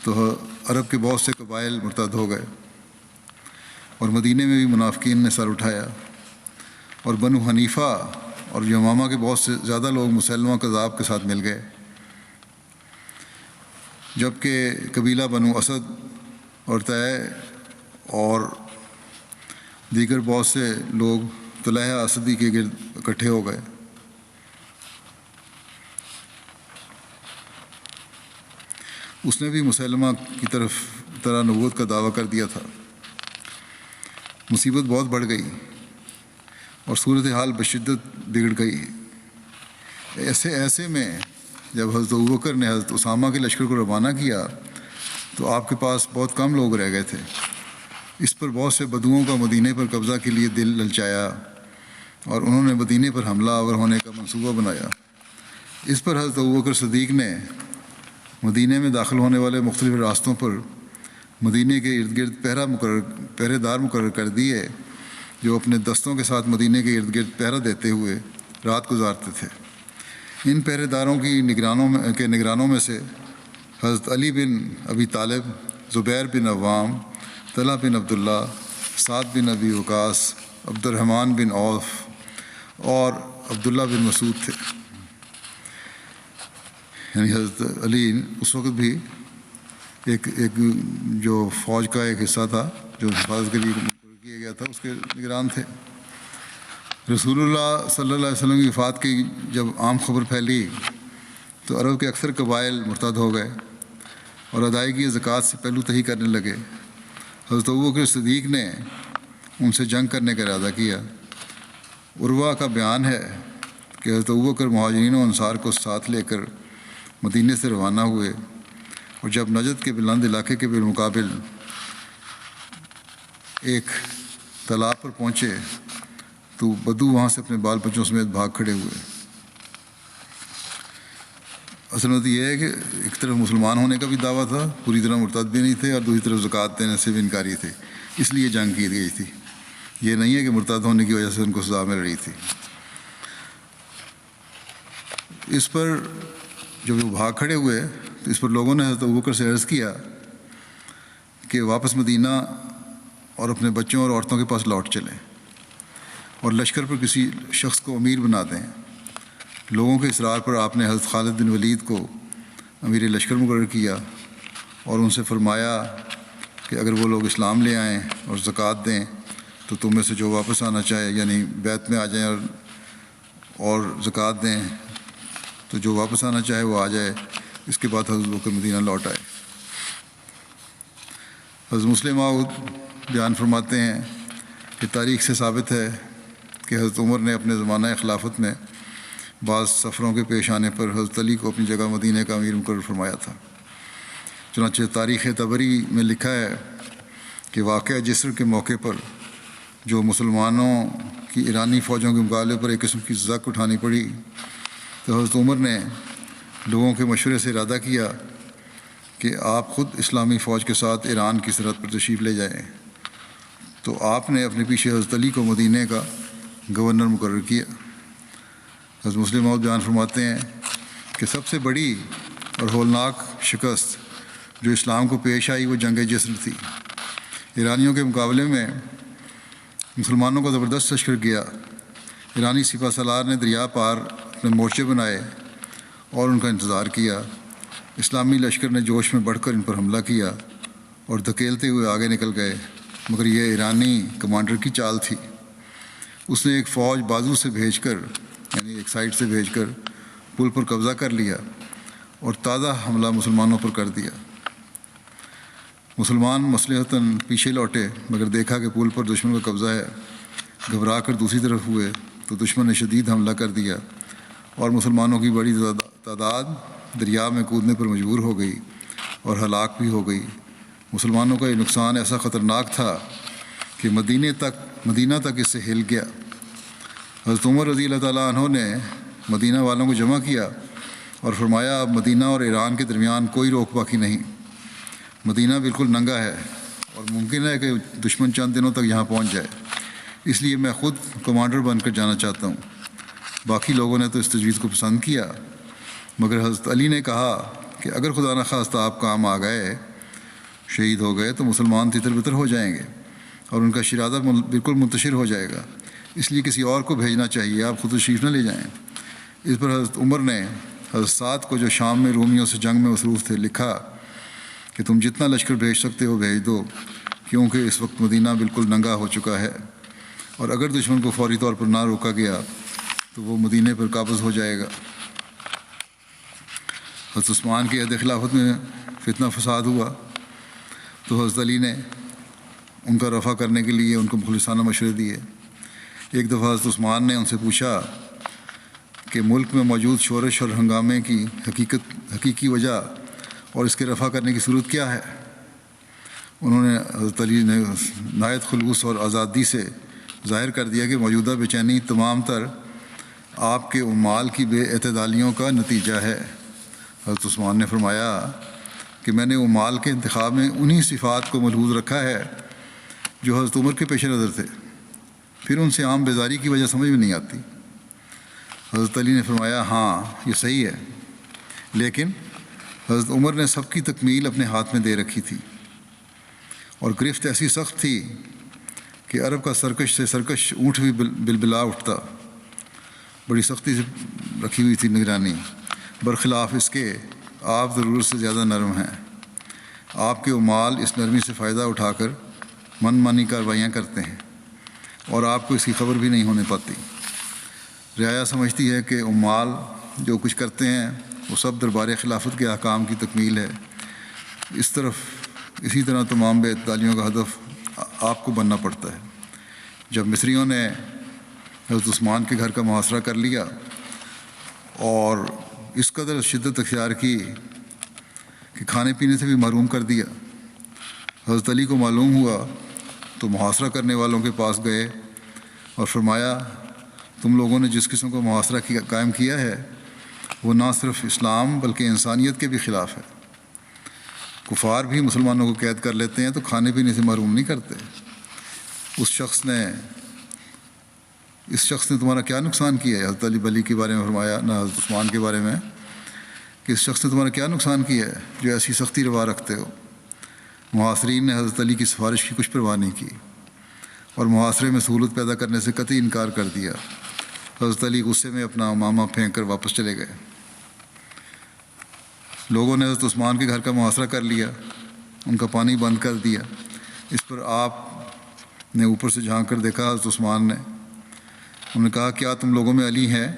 تو عرب کے بہت سے قبائل مرتد ہو گئے، اور مدینے میں بھی منافقین نے سر اٹھایا، اور بنو حنیفہ اور یمامہ کے بہت سے زیادہ لوگ مسلمہ کذاب کے ساتھ مل گئے، جبکہ قبیلہ بنو اسد اور طے اور دیگر بہت سے لوگ طلحہ اسدی کے گرد اکٹھے ہو گئے۔ اس نے بھی مسلمہ کی طرح نبوت کا دعویٰ کر دیا تھا۔ مصیبت بہت بڑھ گئی اور صورتحال بشدت بگڑ گئی۔ ایسے میں جب حضرت ابوبکر نے حضرت اسامہ کے لشکر کو روانہ کیا تو آپ کے پاس بہت کم لوگ رہ گئے تھے۔ اس پر بہت سے بدوؤں کا مدینے پر قبضہ کے لیے دل للچایا اور انہوں نے مدینے پر حملہ آور ہونے کا منصوبہ بنایا۔ اس پر حضرت ابوبکر صدیق نے مدینے میں داخل ہونے والے مختلف راستوں پر مدینے کے ارد گرد پہرے دار مقرر کر دیے، جو اپنے دستوں کے ساتھ مدینے کے ارد گرد پہرا دیتے ہوئے رات گزارتے تھے۔ ان پہرے داروں کی نگرانوں میں سے حضرت علی بن ابی طالب، زبیر بن عوام، طلحہ بن عبداللہ، سعد بن ابی وقاص، عبد الرحمن بن عوف اور عبداللہ بن مسعود تھے۔ یعنی حضرت علی اس وقت بھی ایک جو فوج کا ایک حصہ تھا جو حفاظت کے لیے مقرر کیا گیا تھا، اس کے نگران تھے۔ رسول اللہ صلی اللہ علیہ وسلم کی وفات کی جب عام خبر پھیلی تو عرب کے اکثر قبائل مرتد ہو گئے اور ادائیگی زکوٰۃ سے پہلو تہی کرنے لگے۔ حضرت ابوبکر صدیق نے ان سے جنگ کرنے کا ارادہ کیا۔ عروہ کا بیان ہے کہ حضرت ابوبکر مہاجرین و انصار کو ساتھ لے کر مدینے سے روانہ ہوئے، اور جب نجد کے بلند علاقے کے بالمقابل ایک تالاب پر پہنچے تو بدو وہاں سے اپنے بال بچوں سمیت بھاگ کھڑے ہوئے۔ اصل میں تو یہ ہے کہ ایک طرف مسلمان ہونے کا بھی دعویٰ تھا، پوری طرح مرتد بھی نہیں تھے، اور دوسری طرف زکوٰۃ دینے سے بھی انکاری تھے، اس لیے جنگ کی گئی تھی۔ یہ نہیں ہے کہ مرتد ہونے کی وجہ سے ان کو سزا مل رہی تھی۔ اس پر جب وہ بھاگ کھڑے ہوئے تو اس پر لوگوں نے حضرت ابوبکر سے عرض کیا کہ واپس مدینہ اور اپنے بچوں اور عورتوں کے پاس لوٹ چلیں اور لشکر پر کسی شخص کو امیر بنا دیں۔ لوگوں کے اصرار پر آپ نے حضرت خالد بن ولید کو امیر لشکر مقرر کیا اور ان سے فرمایا کہ اگر وہ لوگ اسلام لے آئیں اور زکوٰۃ دیں تو تم میں سے جو واپس آنا چاہے، یعنی بیت میں آ جائیں اور زکوٰۃ دیں، تو جو واپس آنا چاہے وہ آ جائے۔ اس کے بعد حضرت ابوبکر مدینہ لوٹ آئے۔ حضرت مسلم موعود بیان فرماتے ہیں کہ تاریخ سے ثابت ہے کہ حضرت عمر نے اپنے زمانہ خلافت میں بعض سفروں کے پیش آنے پر حضرت علی کو اپنی جگہ مدینہ کا امیر مقرر فرمایا تھا۔ چنانچہ تاریخ طبری میں لکھا ہے کہ واقعہ جسر کے موقع پر جو مسلمانوں کی ایرانی فوجوں کے مقابلے پر ایک قسم کی زک اٹھانی پڑی، تو حضرت عمر نے لوگوں کے مشورے سے ارادہ کیا کہ آپ خود اسلامی فوج کے ساتھ ایران کی سرحد پر تشریف لے جائیں، تو آپ نے اپنے پیچھے حضرت علی کو مدینہ کا گورنر مقرر کیا۔ حضرت مسلم موعود بیان فرماتے ہیں کہ سب سے بڑی اور ہولناک شکست جو اسلام کو پیش آئی وہ جنگ جسر تھی۔ ایرانیوں کے مقابلے میں مسلمانوں کا زبردست لشکر گیا۔ ایرانی سپہ سالار نے دریا پار اپنے مورچے بنائے اور ان کا انتظار کیا۔ اسلامی لشکر نے جوش میں بڑھ کر ان پر حملہ کیا اور دھکیلتے ہوئے آگے نکل گئے، مگر یہ ایرانی کمانڈر کی چال تھی۔ اس نے ایک فوج بازو سے بھیج کر، یعنی ایک سائڈ سے بھیج کر پل پر قبضہ کر لیا اور تازہ حملہ مسلمانوں پر کر دیا۔ مسلمان مصلحتاً پیچھے لوٹے، مگر دیکھا کہ پل پر دشمن کا قبضہ ہے۔ گھبرا کر دوسری طرف ہوئے تو دشمن نے شدید حملہ کر دیا اور مسلمانوں کی بڑی تعداد دریا میں کودنے پر مجبور ہو گئی اور ہلاک بھی ہو گئی۔ مسلمانوں کا یہ نقصان ایسا خطرناک تھا کہ مدینہ تک اس سے ہل گیا۔ حضرت عمر رضی اللہ تعالیٰ عنہ نے مدینہ والوں کو جمع کیا اور فرمایا اب مدینہ اور ایران کے درمیان کوئی روک باقی نہیں۔ مدینہ بالکل ننگا ہے اور ممکن ہے کہ دشمن چند دنوں تک یہاں پہنچ جائے، اس لیے میں خود کمانڈر بن کر جانا چاہتا ہوں۔ باقی لوگوں نے تو اس تجویز کو پسند کیا، مگر حضرت علی نے کہا کہ اگر خدا نخواستہ آپ کام آ گئے، شہید ہو گئے، تو مسلمان تتر بتر ہو جائیں گے اور ان کا شرادہ بالکل منتشر ہو جائے گا، اس لیے کسی اور کو بھیجنا چاہیے، آپ خود تشریف نہ لے جائیں۔ اس پر حضرت عمر نے حضرت سعد کو، جو شام میں رومیوں سے جنگ میں مصروف تھے، لکھا کہ تم جتنا لشکر بھیج سکتے ہو بھیج دو، کیونکہ اس وقت مدینہ بالکل ننگا ہو چکا ہے، اور اگر دشمن کو فوری طور پر نہ روکا گیا تو وہ مدینہ پر قابض ہو جائے گا۔ حضرت عثمان کی عہد خلافت میں فتنہ فساد ہوا تو حضرت علی نے ان کا رفع کرنے کے لیے ان کو مخلصانہ مشورے دیے۔ ایک دفعہ حضرت عثمان نے ان سے پوچھا کہ ملک میں موجود شورش اور ہنگامے کی حقیقی وجہ اور اس کے رفع کرنے کی صورت کیا ہے۔ انہوں نے حضرت علی نے نہایت خلوص اور آزادی سے ظاہر کر دیا کہ موجودہ بے چینی تمام تر آپ کے اعمال کی بے اعتدالیوں کا نتیجہ ہے۔ حضرت عثمان نے فرمایا کہ میں نے اعمال کے انتخاب میں انہی صفات کو ملحوظ رکھا ہے جو حضرت عمر کے پیش نظر تھے، پھر ان سے عام بیزاری کی وجہ سمجھ میں نہیں آتی۔ حضرت علی نے فرمایا ہاں یہ صحیح ہے، لیکن حضرت عمر نے سب کی تکمیل اپنے ہاتھ میں دے رکھی تھی، اور گرفت ایسی سخت تھی کہ عرب کا سرکش سے سرکش اونٹ بھی بلبلا اٹھتا۔ بڑی سختی سے رکھی ہوئی تھی نگرانی، برخلاف اس کے آپ ضرورت سے زیادہ نرم ہیں۔ آپ کے اعمال اس نرمی سے فائدہ اٹھا کر من مانی کارروائیاں کرتے ہیں، اور آپ کو اس کی خبر بھی نہیں ہونے پاتی۔ رعایا سمجھتی ہے کہ اعمال جو کچھ کرتے ہیں وہ سب دربار خلافت کے احکام کی تکمیل ہے۔ اسی طرح تمام بے اعتدالیوں کا ہدف آپ کو بننا پڑتا ہے۔ جب مصریوں نے حضرت عثمان کے گھر کا محاصرہ کر لیا اور اس قدر شدت اختیار کی کہ کھانے پینے سے بھی محروم کر دیا، حضرت علی کو معلوم ہوا تو محاصرہ کرنے والوں کے پاس گئے اور فرمایا تم لوگوں نے جس قسم کا محاصرہ قائم کیا ہے وہ نہ صرف اسلام بلکہ انسانیت کے بھی خلاف ہے۔ کفار بھی مسلمانوں کو قید کر لیتے ہیں تو کھانے پینے سے محروم نہیں کرتے۔ اس شخص نے تمہارا کیا نقصان کیا ہے؟ حضرت علی کے بارے میں فرمایا، نہ حضرت عثمان کے بارے میں، کہ اس شخص نے تمہارا کیا نقصان کیا ہے جو ایسی سختی روا رکھتے ہو؟ محاصرین نے حضرت علی کی سفارش کی کچھ پرواہ نہیں کی اور محاصرے میں سہولت پیدا کرنے سے قطعی انکار کر دیا۔ حضرت علی غصے میں اپنا عمامہ پھینک کر واپس چلے گئے۔ لوگوں نے حضرت عثمان کے گھر کا محاصرہ کر لیا، ان کا پانی بند کر دیا۔ اس پر آپ نے اوپر سے جھانک کر دیکھا حضرت عثمان نے۔ انہوں نے کہا کیا تم لوگوں میں علی ہیں؟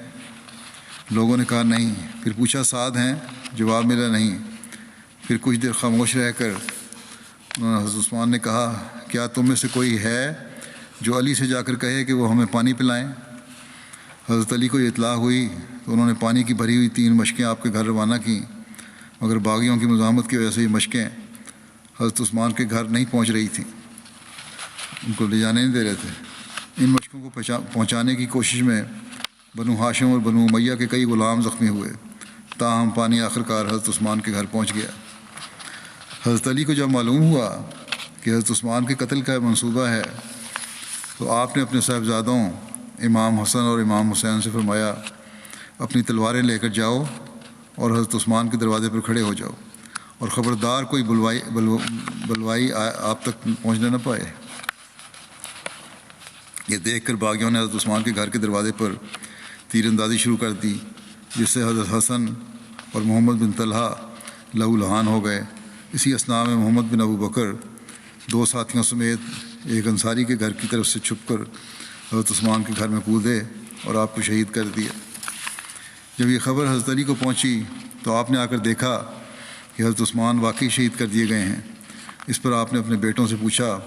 لوگوں نے کہا نہیں۔ پھر پوچھا سعد ہیں؟ جواب ملا نہیں۔ پھر کچھ دیر خاموش رہ کر انہوں نے حضرت عثمان نے کہا کیا تم میں سے کوئی ہے جو علی سے جا کر کہے کہ وہ ہمیں پانی پلائیں؟ حضرت علی کو یہ اطلاع ہوئی تو انہوں نے پانی کی بھری ہوئی 3 مشکیں آپ کے گھر روانہ کیں، مگر باغیوں کی مزاحمت کی وجہ سے یہ مشکیں حضرت عثمان کے گھر نہیں پہنچ رہی تھیں، ان کو لے جانے نہیں دے رہے تھے۔ ان مشکوں کو پہنچانے کی کوشش میں بنو ہاشم اور بنو امیہ کے کئی غلام زخمی ہوئے، تاہم پانی آخرکار حضرت عثمان کے گھر پہنچ گیا۔ حضرت علی کو جب معلوم ہوا کہ حضرت عثمان کے قتل کا منصوبہ ہے تو آپ نے اپنے صاحبزادوں امام حسن اور امام حسین سے فرمایا اپنی تلواریں لے کر جاؤ اور حضرت عثمان کے دروازے پر کھڑے ہو جاؤ، اور خبردار کوئی بلوائی آپ تک پہنچنے نہ پائے۔ یہ دیکھ کر باغیوں نے حضرت عثمان کے گھر کے دروازے پر تیر اندازی شروع کر دی، جس سے حضرت حسن اور محمد بن طلحہ لہو لہان ہو گئے۔ اسی اثناء میں محمد بن ابو بکر 2 ساتھیوں سمیت ایک انصاری کے گھر کی طرف سے چھپ کر حضرت عثمان کے گھر میں کودے اور آپ کو شہید کر دیا۔ جب یہ خبر حضرت علی کو پہنچی تو آپ نے آ کر دیکھا کہ حضرت عثمان واقعی شہید کر دیے گئے ہیں۔ اس پر آپ نے اپنے بیٹوں سے پوچھا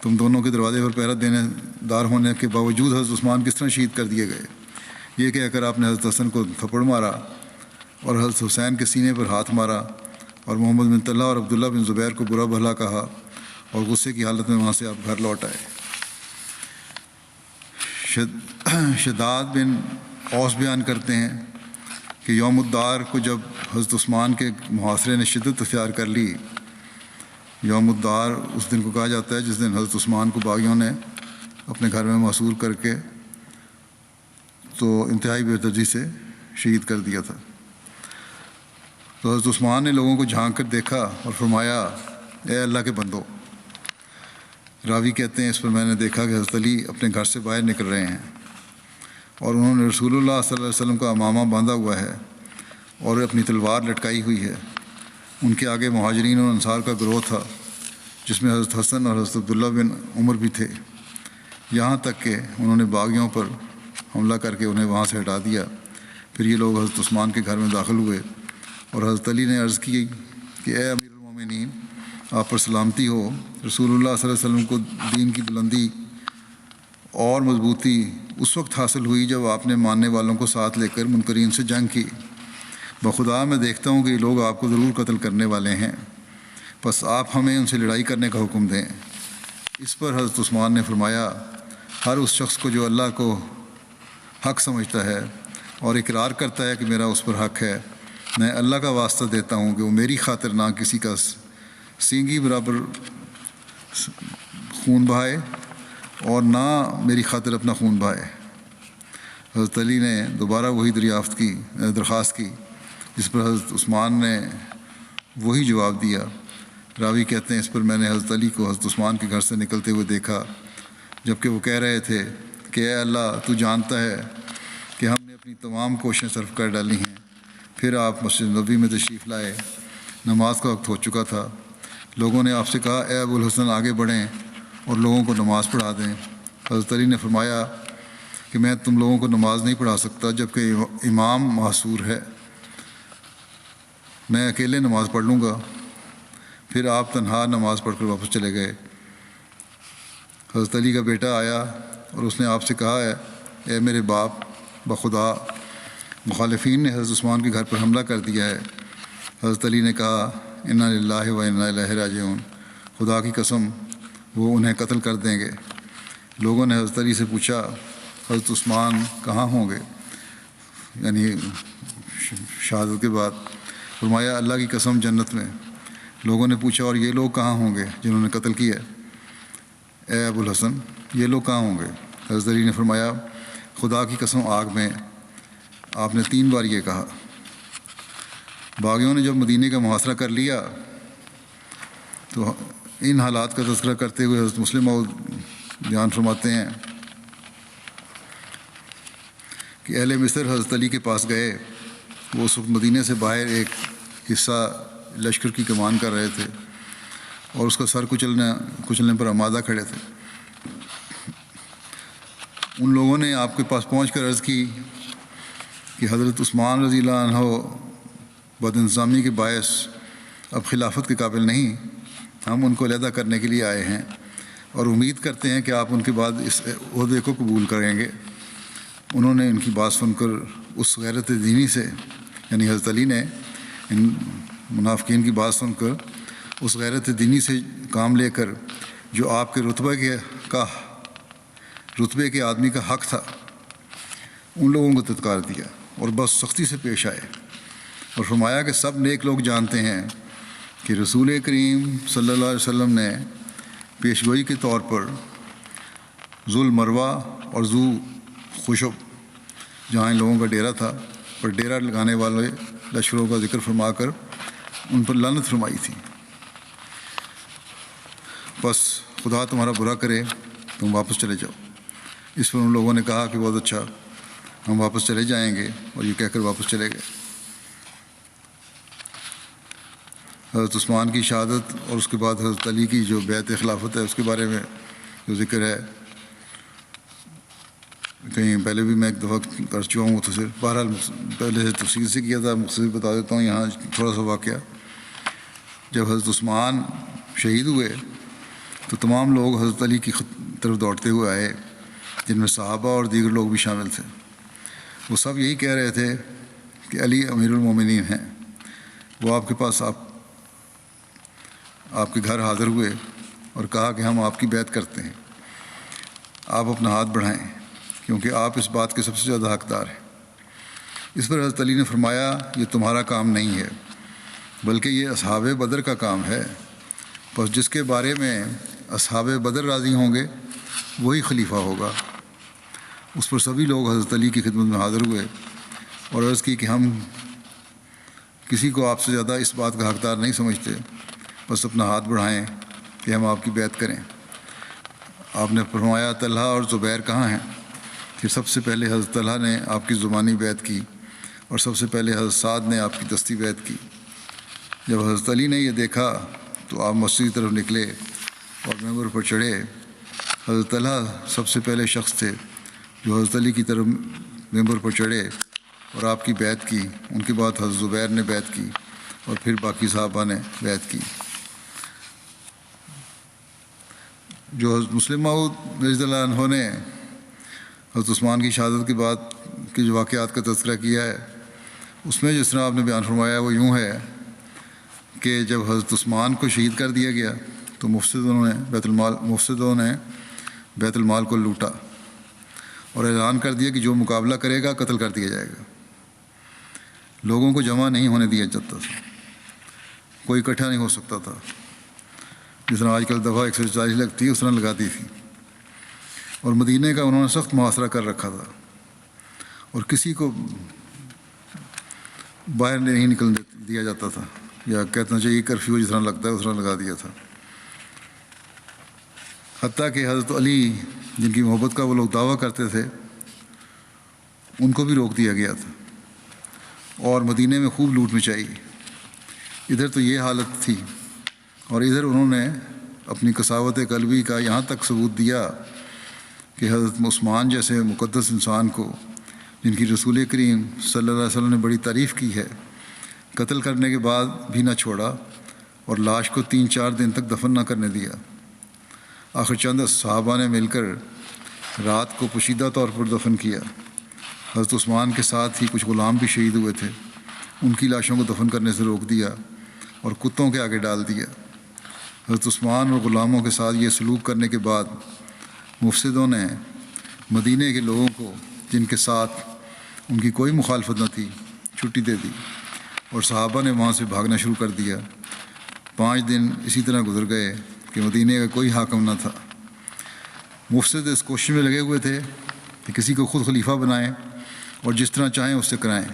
تم دونوں کے دروازے پر پہرہ دینے دار ہونے کے باوجود حضرت عثمان کس طرح شہید کر دیے گئے؟ یہ کہہ کر آپ نے حضرت حسن کو تھپڑ مارا اور حضرت حسین کے سینے پر ہاتھ مارا اور محمد بن طلحہ اور عبداللہ بن زبیر کو برا بھلا کہا اور غصے کی حالت میں وہاں سے آپ گھر لوٹ آئے۔ شداد بن اوس بیان کرتے ہیں کہ یوم الدار کو جب حضرت عثمان کے محاصرے نے شدت اختیار کر لی، یوم الدار اس دن کو کہا جاتا ہے جس دن حضرت عثمان کو باغیوں نے اپنے گھر میں محصور کر کے تو انتہائی بے دردی سے شہید کر دیا تھا۔ تو حضرت عثمان نے لوگوں کو جھانک کر دیکھا اور فرمایا اے اللہ کے بندو۔ راوی کہتے ہیں اس پر میں نے دیکھا کہ حضرت علی اپنے گھر سے باہر نکل رہے ہیں اور انہوں نے رسول اللہ صلی اللہ علیہ وسلم کا عمامہ باندھا ہوا ہے اور اپنی تلوار لٹکائی ہوئی ہے۔ ان کے آگے مہاجرین اور انصار کا گروہ تھا جس میں حضرت حسن اور حضرت عبداللہ بن عمر بھی تھے، یہاں تک کہ انہوں نے باغیوں پر حملہ کر کے انہیں وہاں سے ہٹا دیا۔ پھر یہ لوگ حضرت عثمان کے گھر میں داخل ہوئے اور حضرت علی نے عرض کی کہ اے امیر المومنین، آپ پر سلامتی ہو۔ رسول اللہ صلی اللہ علیہ وسلم کو دین کی بلندی اور مضبوطی اس وقت حاصل ہوئی جب آپ نے ماننے والوں کو ساتھ لے کر منکرین سے جنگ کی۔ بخدا میں دیکھتا ہوں کہ یہ لوگ آپ کو ضرور قتل کرنے والے ہیں، بس آپ ہمیں ان سے لڑائی کرنے کا حکم دیں۔ اس پر حضرت عثمان نے فرمایا، ہر اس شخص کو جو اللہ کو حق سمجھتا ہے اور اقرار کرتا ہے کہ میرا اس پر حق ہے، میں اللہ کا واسطہ دیتا ہوں کہ وہ میری خاطر نہ کسی کا سینگی برابر خون بہائے اور نہ میری خاطر اپنا خون بہائے۔ حضرت علی نے دوبارہ وہی درخواست کی جس پر حضرت عثمان نے وہی جواب دیا۔ راوی کہتے ہیں، اس پر میں نے حضرت علی کو حضرت عثمان کے گھر سے نکلتے ہوئے دیکھا جبکہ وہ کہہ رہے تھے کہ اے اللہ، تو جانتا ہے کہ ہم نے اپنی تمام کوششیں صرف کر ڈالی ہیں۔ پھر آپ مسجد نبوی میں تشریف لائے، نماز کا وقت ہو چکا تھا۔ لوگوں نے آپ سے کہا، اے ابو الحسن آگے بڑھیں اور لوگوں کو نماز پڑھا دیں۔ حضرت علی نے فرمایا کہ میں تم لوگوں کو نماز نہیں پڑھا سکتا جبکہ امام معصور ہے، میں اکیلے نماز پڑھ لوں گا۔ پھر آپ تنہا نماز پڑھ کر واپس چلے گئے۔ حضرت علی کا بیٹا آیا اور اس نے آپ سے کہا، اے میرے باپ، بخدا مخالفین نے حضرت عثمان کے گھر پر حملہ کر دیا ہے۔ حضرت علی نے کہا، انا للہ و انا الیہ راجعون، خدا کی قسم وہ انہیں قتل کر دیں گے۔ لوگوں نے حضرت علی سے پوچھا، حضرت عثمان کہاں ہوں گے، یعنی شہادت کے بعد؟ فرمایا، اللہ کی قسم جنت میں۔ لوگوں نے پوچھا، اور یہ لوگ کہاں ہوں گے جنہوں نے قتل کیا؟ اے ابو الحسن، یہ لوگ کہاں ہوں گے؟ حضرت علی نے فرمایا، خدا کی قسم آگ میں۔ آپ نے 3 بار یہ کہا۔ باغیوں نے جب مدینے کا محاصرہ کر لیا تو ان حالات کا تذکرہ کرتے ہوئے حضرت مسلم موعود بیان فرماتے ہیں کہ اہل مصر حضرت علی کے پاس گئے۔ وہ اس وقت مدینے سے باہر ایک حصہ لشکر کی کمان کر رہے تھے اور اس کا سر کچلنے پر آمادہ کھڑے تھے۔ ان لوگوں نے آپ کے پاس پہنچ کر عرض کی کہ حضرت عثمان رضی اللہ عنہ بد انتظامی کے باعث اب خلافت کے قابل نہیں، ہم ان کو علیحدہ کرنے کے لیے آئے ہیں اور امید کرتے ہیں کہ آپ ان کے بعد اس عہدے کو قبول کریں گے۔ انہوں نے ان کی بات سن کر اس غیرت دینی سے، یعنی حضرت علی نے ان منافقین کی بات سن کر اس غیرت دینی سے کام لے کر جو آپ کے رتبے کے آدمی کا حق تھا، ان لوگوں کو تذکار دیا اور بس سختی سے پیش آئے اور فرمایا کہ سب نیک لوگ جانتے ہیں کہ رسول کریم صلی اللہ علیہ وسلم نے پیشگوئی کے طور پر ذو المروہ اور ذو خشب، جہاں ان لوگوں کا ڈیرا تھا، پر ڈیرا لگانے والے لشکروں کا ذکر فرما کر ان پر لعنت فرمائی تھی۔ بس خدا تمہارا برا کرے، تم واپس چلے جاؤ۔ اس پر ان لوگوں نے کہا کہ بہت اچھا، ہم واپس چلے جائیں گے، اور یہ کہہ کر واپس چلے گئے۔ حضرت عثمان کی شہادت اور اس کے بعد حضرت علی کی جو بیعت خلافت ہے اس کے بارے میں جو ذکر ہے، کہیں پہلے بھی میں ایک دفعہ کر چکا ہوں مختصر، بہرحال پہلے سے تفصیل سے کیا تھا، مختصر بتا دیتا ہوں یہاں تھوڑا سا واقعہ۔ جب حضرت عثمان شہید ہوئے تو تمام لوگ حضرت علی کی طرف دوڑتے ہوئے آئے، جن میں صحابہ اور دیگر لوگ بھی شامل تھے۔ وہ سب یہی کہہ رہے تھے کہ علی امیر المومنین ہیں۔ وہ آپ کے پاس آپ کے گھر حاضر ہوئے اور کہا کہ ہم آپ کی بیعت کرتے ہیں، آپ اپنا ہاتھ بڑھائیں کیونکہ آپ اس بات کے سب سے زیادہ حقدار ہیں۔ اس پر حضرت علی نے فرمایا، یہ تمہارا کام نہیں ہے بلکہ یہ اصحاب بدر کا کام ہے، بس جس کے بارے میں اصحاب بدر راضی ہوں گے وہی خلیفہ ہوگا۔ اس پر سبھی لوگ حضرت علی کی خدمت میں حاضر ہوئے اور عرض کی کہ ہم کسی کو آپ سے زیادہ اس بات کا حقدار نہیں سمجھتے، بس اپنا ہاتھ بڑھائیں کہ ہم آپ کی بیعت کریں۔ آپ نے فرمایا، طلحہ اور زبیر کہاں ہیں؟ پھر سب سے پہلے حضرت طلحہ نے آپ کی زبانی بیعت کی اور سب سے پہلے حضرت سعد نے آپ کی دستی بیعت کی۔ جب حضرت علی نے یہ دیکھا تو آپ مسجد کی طرف نکلے اور ممبر پر چڑھے۔ حضرت طلحہ سب سے پہلے شخص تھے جو حضرت علی کی طرف ممبر پر چڑھے اور آپ کی بیعت کی۔ ان کے بعد حضرت زبیر نے بیعت کی اور پھر باقی صحابہ نے بیعت کی۔ جو حضرت مسلم موعود رضی اللہ عنہ نے حضرت عثمان کی شہادت کے بعد کے جو واقعات کا تذکرہ کیا ہے، اس میں جس طرح آپ نے بیان فرمایا وہ یوں ہے کہ جب حضرت عثمان کو شہید کر دیا گیا تو مفسدوں نے بیت المال کو لوٹا اور اعلان کر دیا کہ جو مقابلہ کرے گا قتل کر دیا جائے گا۔ لوگوں کو جمع نہیں ہونے دیا جاتا تھا، کوئی اکٹھا نہیں ہو سکتا تھا۔ جس طرح آج کل دفعہ 140 لگتی ہے اس طرح لگاتی تھی، اور مدینہ کا انہوں نے سخت محاصرہ کر رکھا تھا، اور کسی کو باہر نہیں نکل دیا جاتا تھا، یا کہنا چاہیے کرفیو جس طرح لگتا ہے اس طرح لگا دیا تھا۔ حتیٰ کہ حضرت علی جن کی محبت کا وہ لوگ دعویٰ کرتے تھے ان کو بھی روک دیا گیا تھا، اور مدینہ میں خوب لوٹ مچائی۔ ادھر تو یہ حالت تھی، اور ادھر انہوں نے اپنی قساوت قلبی کا یہاں تک ثبوت دیا کہ حضرت عثمان جیسے مقدس انسان کو، جن کی رسول کریم صلی اللہ علیہ وسلم نے بڑی تعریف کی ہے، قتل کرنے کے بعد بھی نہ چھوڑا اور لاش کو 3-4 دن تک دفن نہ کرنے دیا۔ آخر چند صحابہ نے مل کر رات کو پوشیدہ طور پر دفن کیا۔ حضرت عثمان کے ساتھ ہی کچھ غلام بھی شہید ہوئے تھے، ان کی لاشوں کو دفن کرنے سے روک دیا اور کتوں کے آگے ڈال دیا۔ حضرت عثمان اور غلاموں کے ساتھ یہ سلوک کرنے کے بعد مفسدوں نے مدینہ کے لوگوں کو، جن کے ساتھ ان کی کوئی مخالفت نہ تھی، چھٹی دے دی، اور صحابہ نے وہاں سے بھاگنا شروع کر دیا۔ 5 دن اسی طرح گزر گئے کہ مدینہ کا کوئی حاکم نہ تھا۔ مفسد اس کوشش میں لگے ہوئے تھے کہ کسی کو خود خلیفہ بنائیں اور جس طرح چاہیں اس سے کرائیں،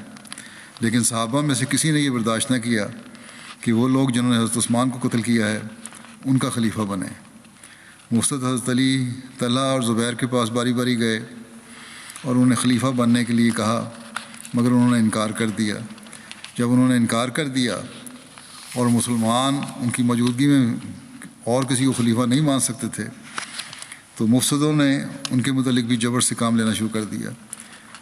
لیکن صحابہ میں سے کسی نے یہ برداشت نہ کیا کہ وہ لوگ جنہوں نے حضرت عثمان کو قتل کیا ہے ان کا خلیفہ بنے۔ مفسد حضرت علی، طلحہ اور زبیر کے پاس باری باری گئے اور انہوں نے خلیفہ بننے کے لیے کہا، مگر انہوں نے انکار کر دیا۔ جب انہوں نے انکار کر دیا اور مسلمان ان کی موجودگی میں اور کسی کو خلیفہ نہیں مان سکتے تھے، تو مفسدوں نے ان کے متعلق بھی جبر سے کام لینا شروع کر دیا،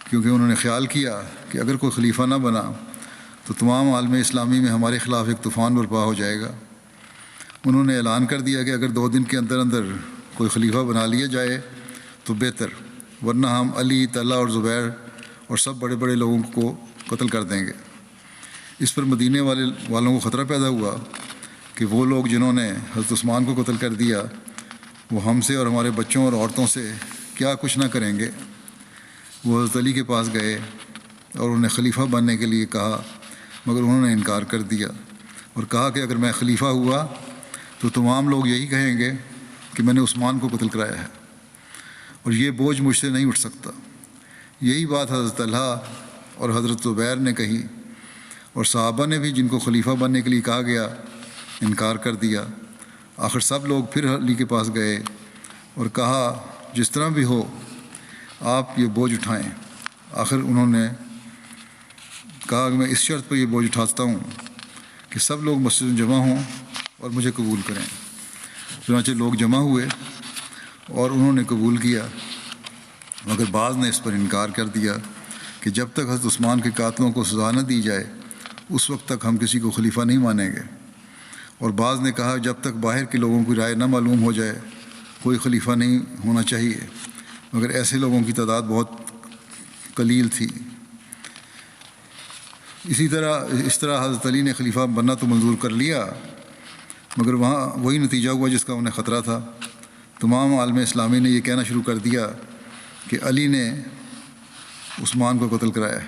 کیونکہ انہوں نے خیال کیا کہ اگر کوئی خلیفہ نہ بنا تو تمام عالم اسلامی میں ہمارے خلاف ایک طوفان برپا ہو جائے گا۔ انہوں نے اعلان کر دیا کہ اگر 2 دن کے اندر اندر کوئی خلیفہ بنا لیا جائے تو بہتر، ورنہ ہم علی، طلحہ اور زبیر اور سب بڑے بڑے لوگوں کو قتل کر دیں گے۔ اس پر مدینے والوں کو خطرہ پیدا ہوا کہ وہ لوگ جنہوں نے حضرت عثمان کو قتل کر دیا وہ ہم سے اور ہمارے بچوں اور عورتوں سے کیا کچھ نہ کریں گے۔ وہ حضرت علی کے پاس گئے اور انہیں خلیفہ بننے کے لیے کہا، مگر انہوں نے انکار کر دیا اور کہا کہ اگر میں خلیفہ ہوا تو تمام لوگ یہی کہیں گے کہ میں نے عثمان کو قتل کرایا ہے، اور یہ بوجھ مجھ سے نہیں اٹھ سکتا۔ یہی بات حضرت طلحہ اور حضرت زبیر نے کہی، اور صحابہ نے بھی، جن کو خلیفہ بننے کے لیے کہا گیا، انکار کر دیا۔ آخر سب لوگ پھر علی کے پاس گئے اور کہا، جس طرح بھی ہو آپ یہ بوجھ اٹھائیں۔ آخر انہوں نے کہا کہ میں اس شرط پر یہ بوجھ اٹھاتا ہوں کہ سب لوگ مسجد میں جمع ہوں اور مجھے قبول کریں۔ چنانچہ لوگ جمع ہوئے اور انہوں نے قبول کیا، مگر بعض نے اس پر انکار کر دیا کہ جب تک حضرت عثمان کے قاتلوں کو سزا نہ دی جائے اس وقت تک ہم کسی کو خلیفہ نہیں مانیں گے، اور بعض نے کہا جب تک باہر کے لوگوں کی رائے نہ معلوم ہو جائے کوئی خلیفہ نہیں ہونا چاہیے، مگر ایسے لوگوں کی تعداد بہت قلیل تھی۔ اس طرح حضرت علی نے خلیفہ بننا تو منظور کر لیا، مگر وہاں وہی نتیجہ ہوا جس کا انہیں خطرہ تھا۔ تمام عالم اسلامی نے یہ کہنا شروع کر دیا کہ علی نے عثمان کو قتل کرایا ہے۔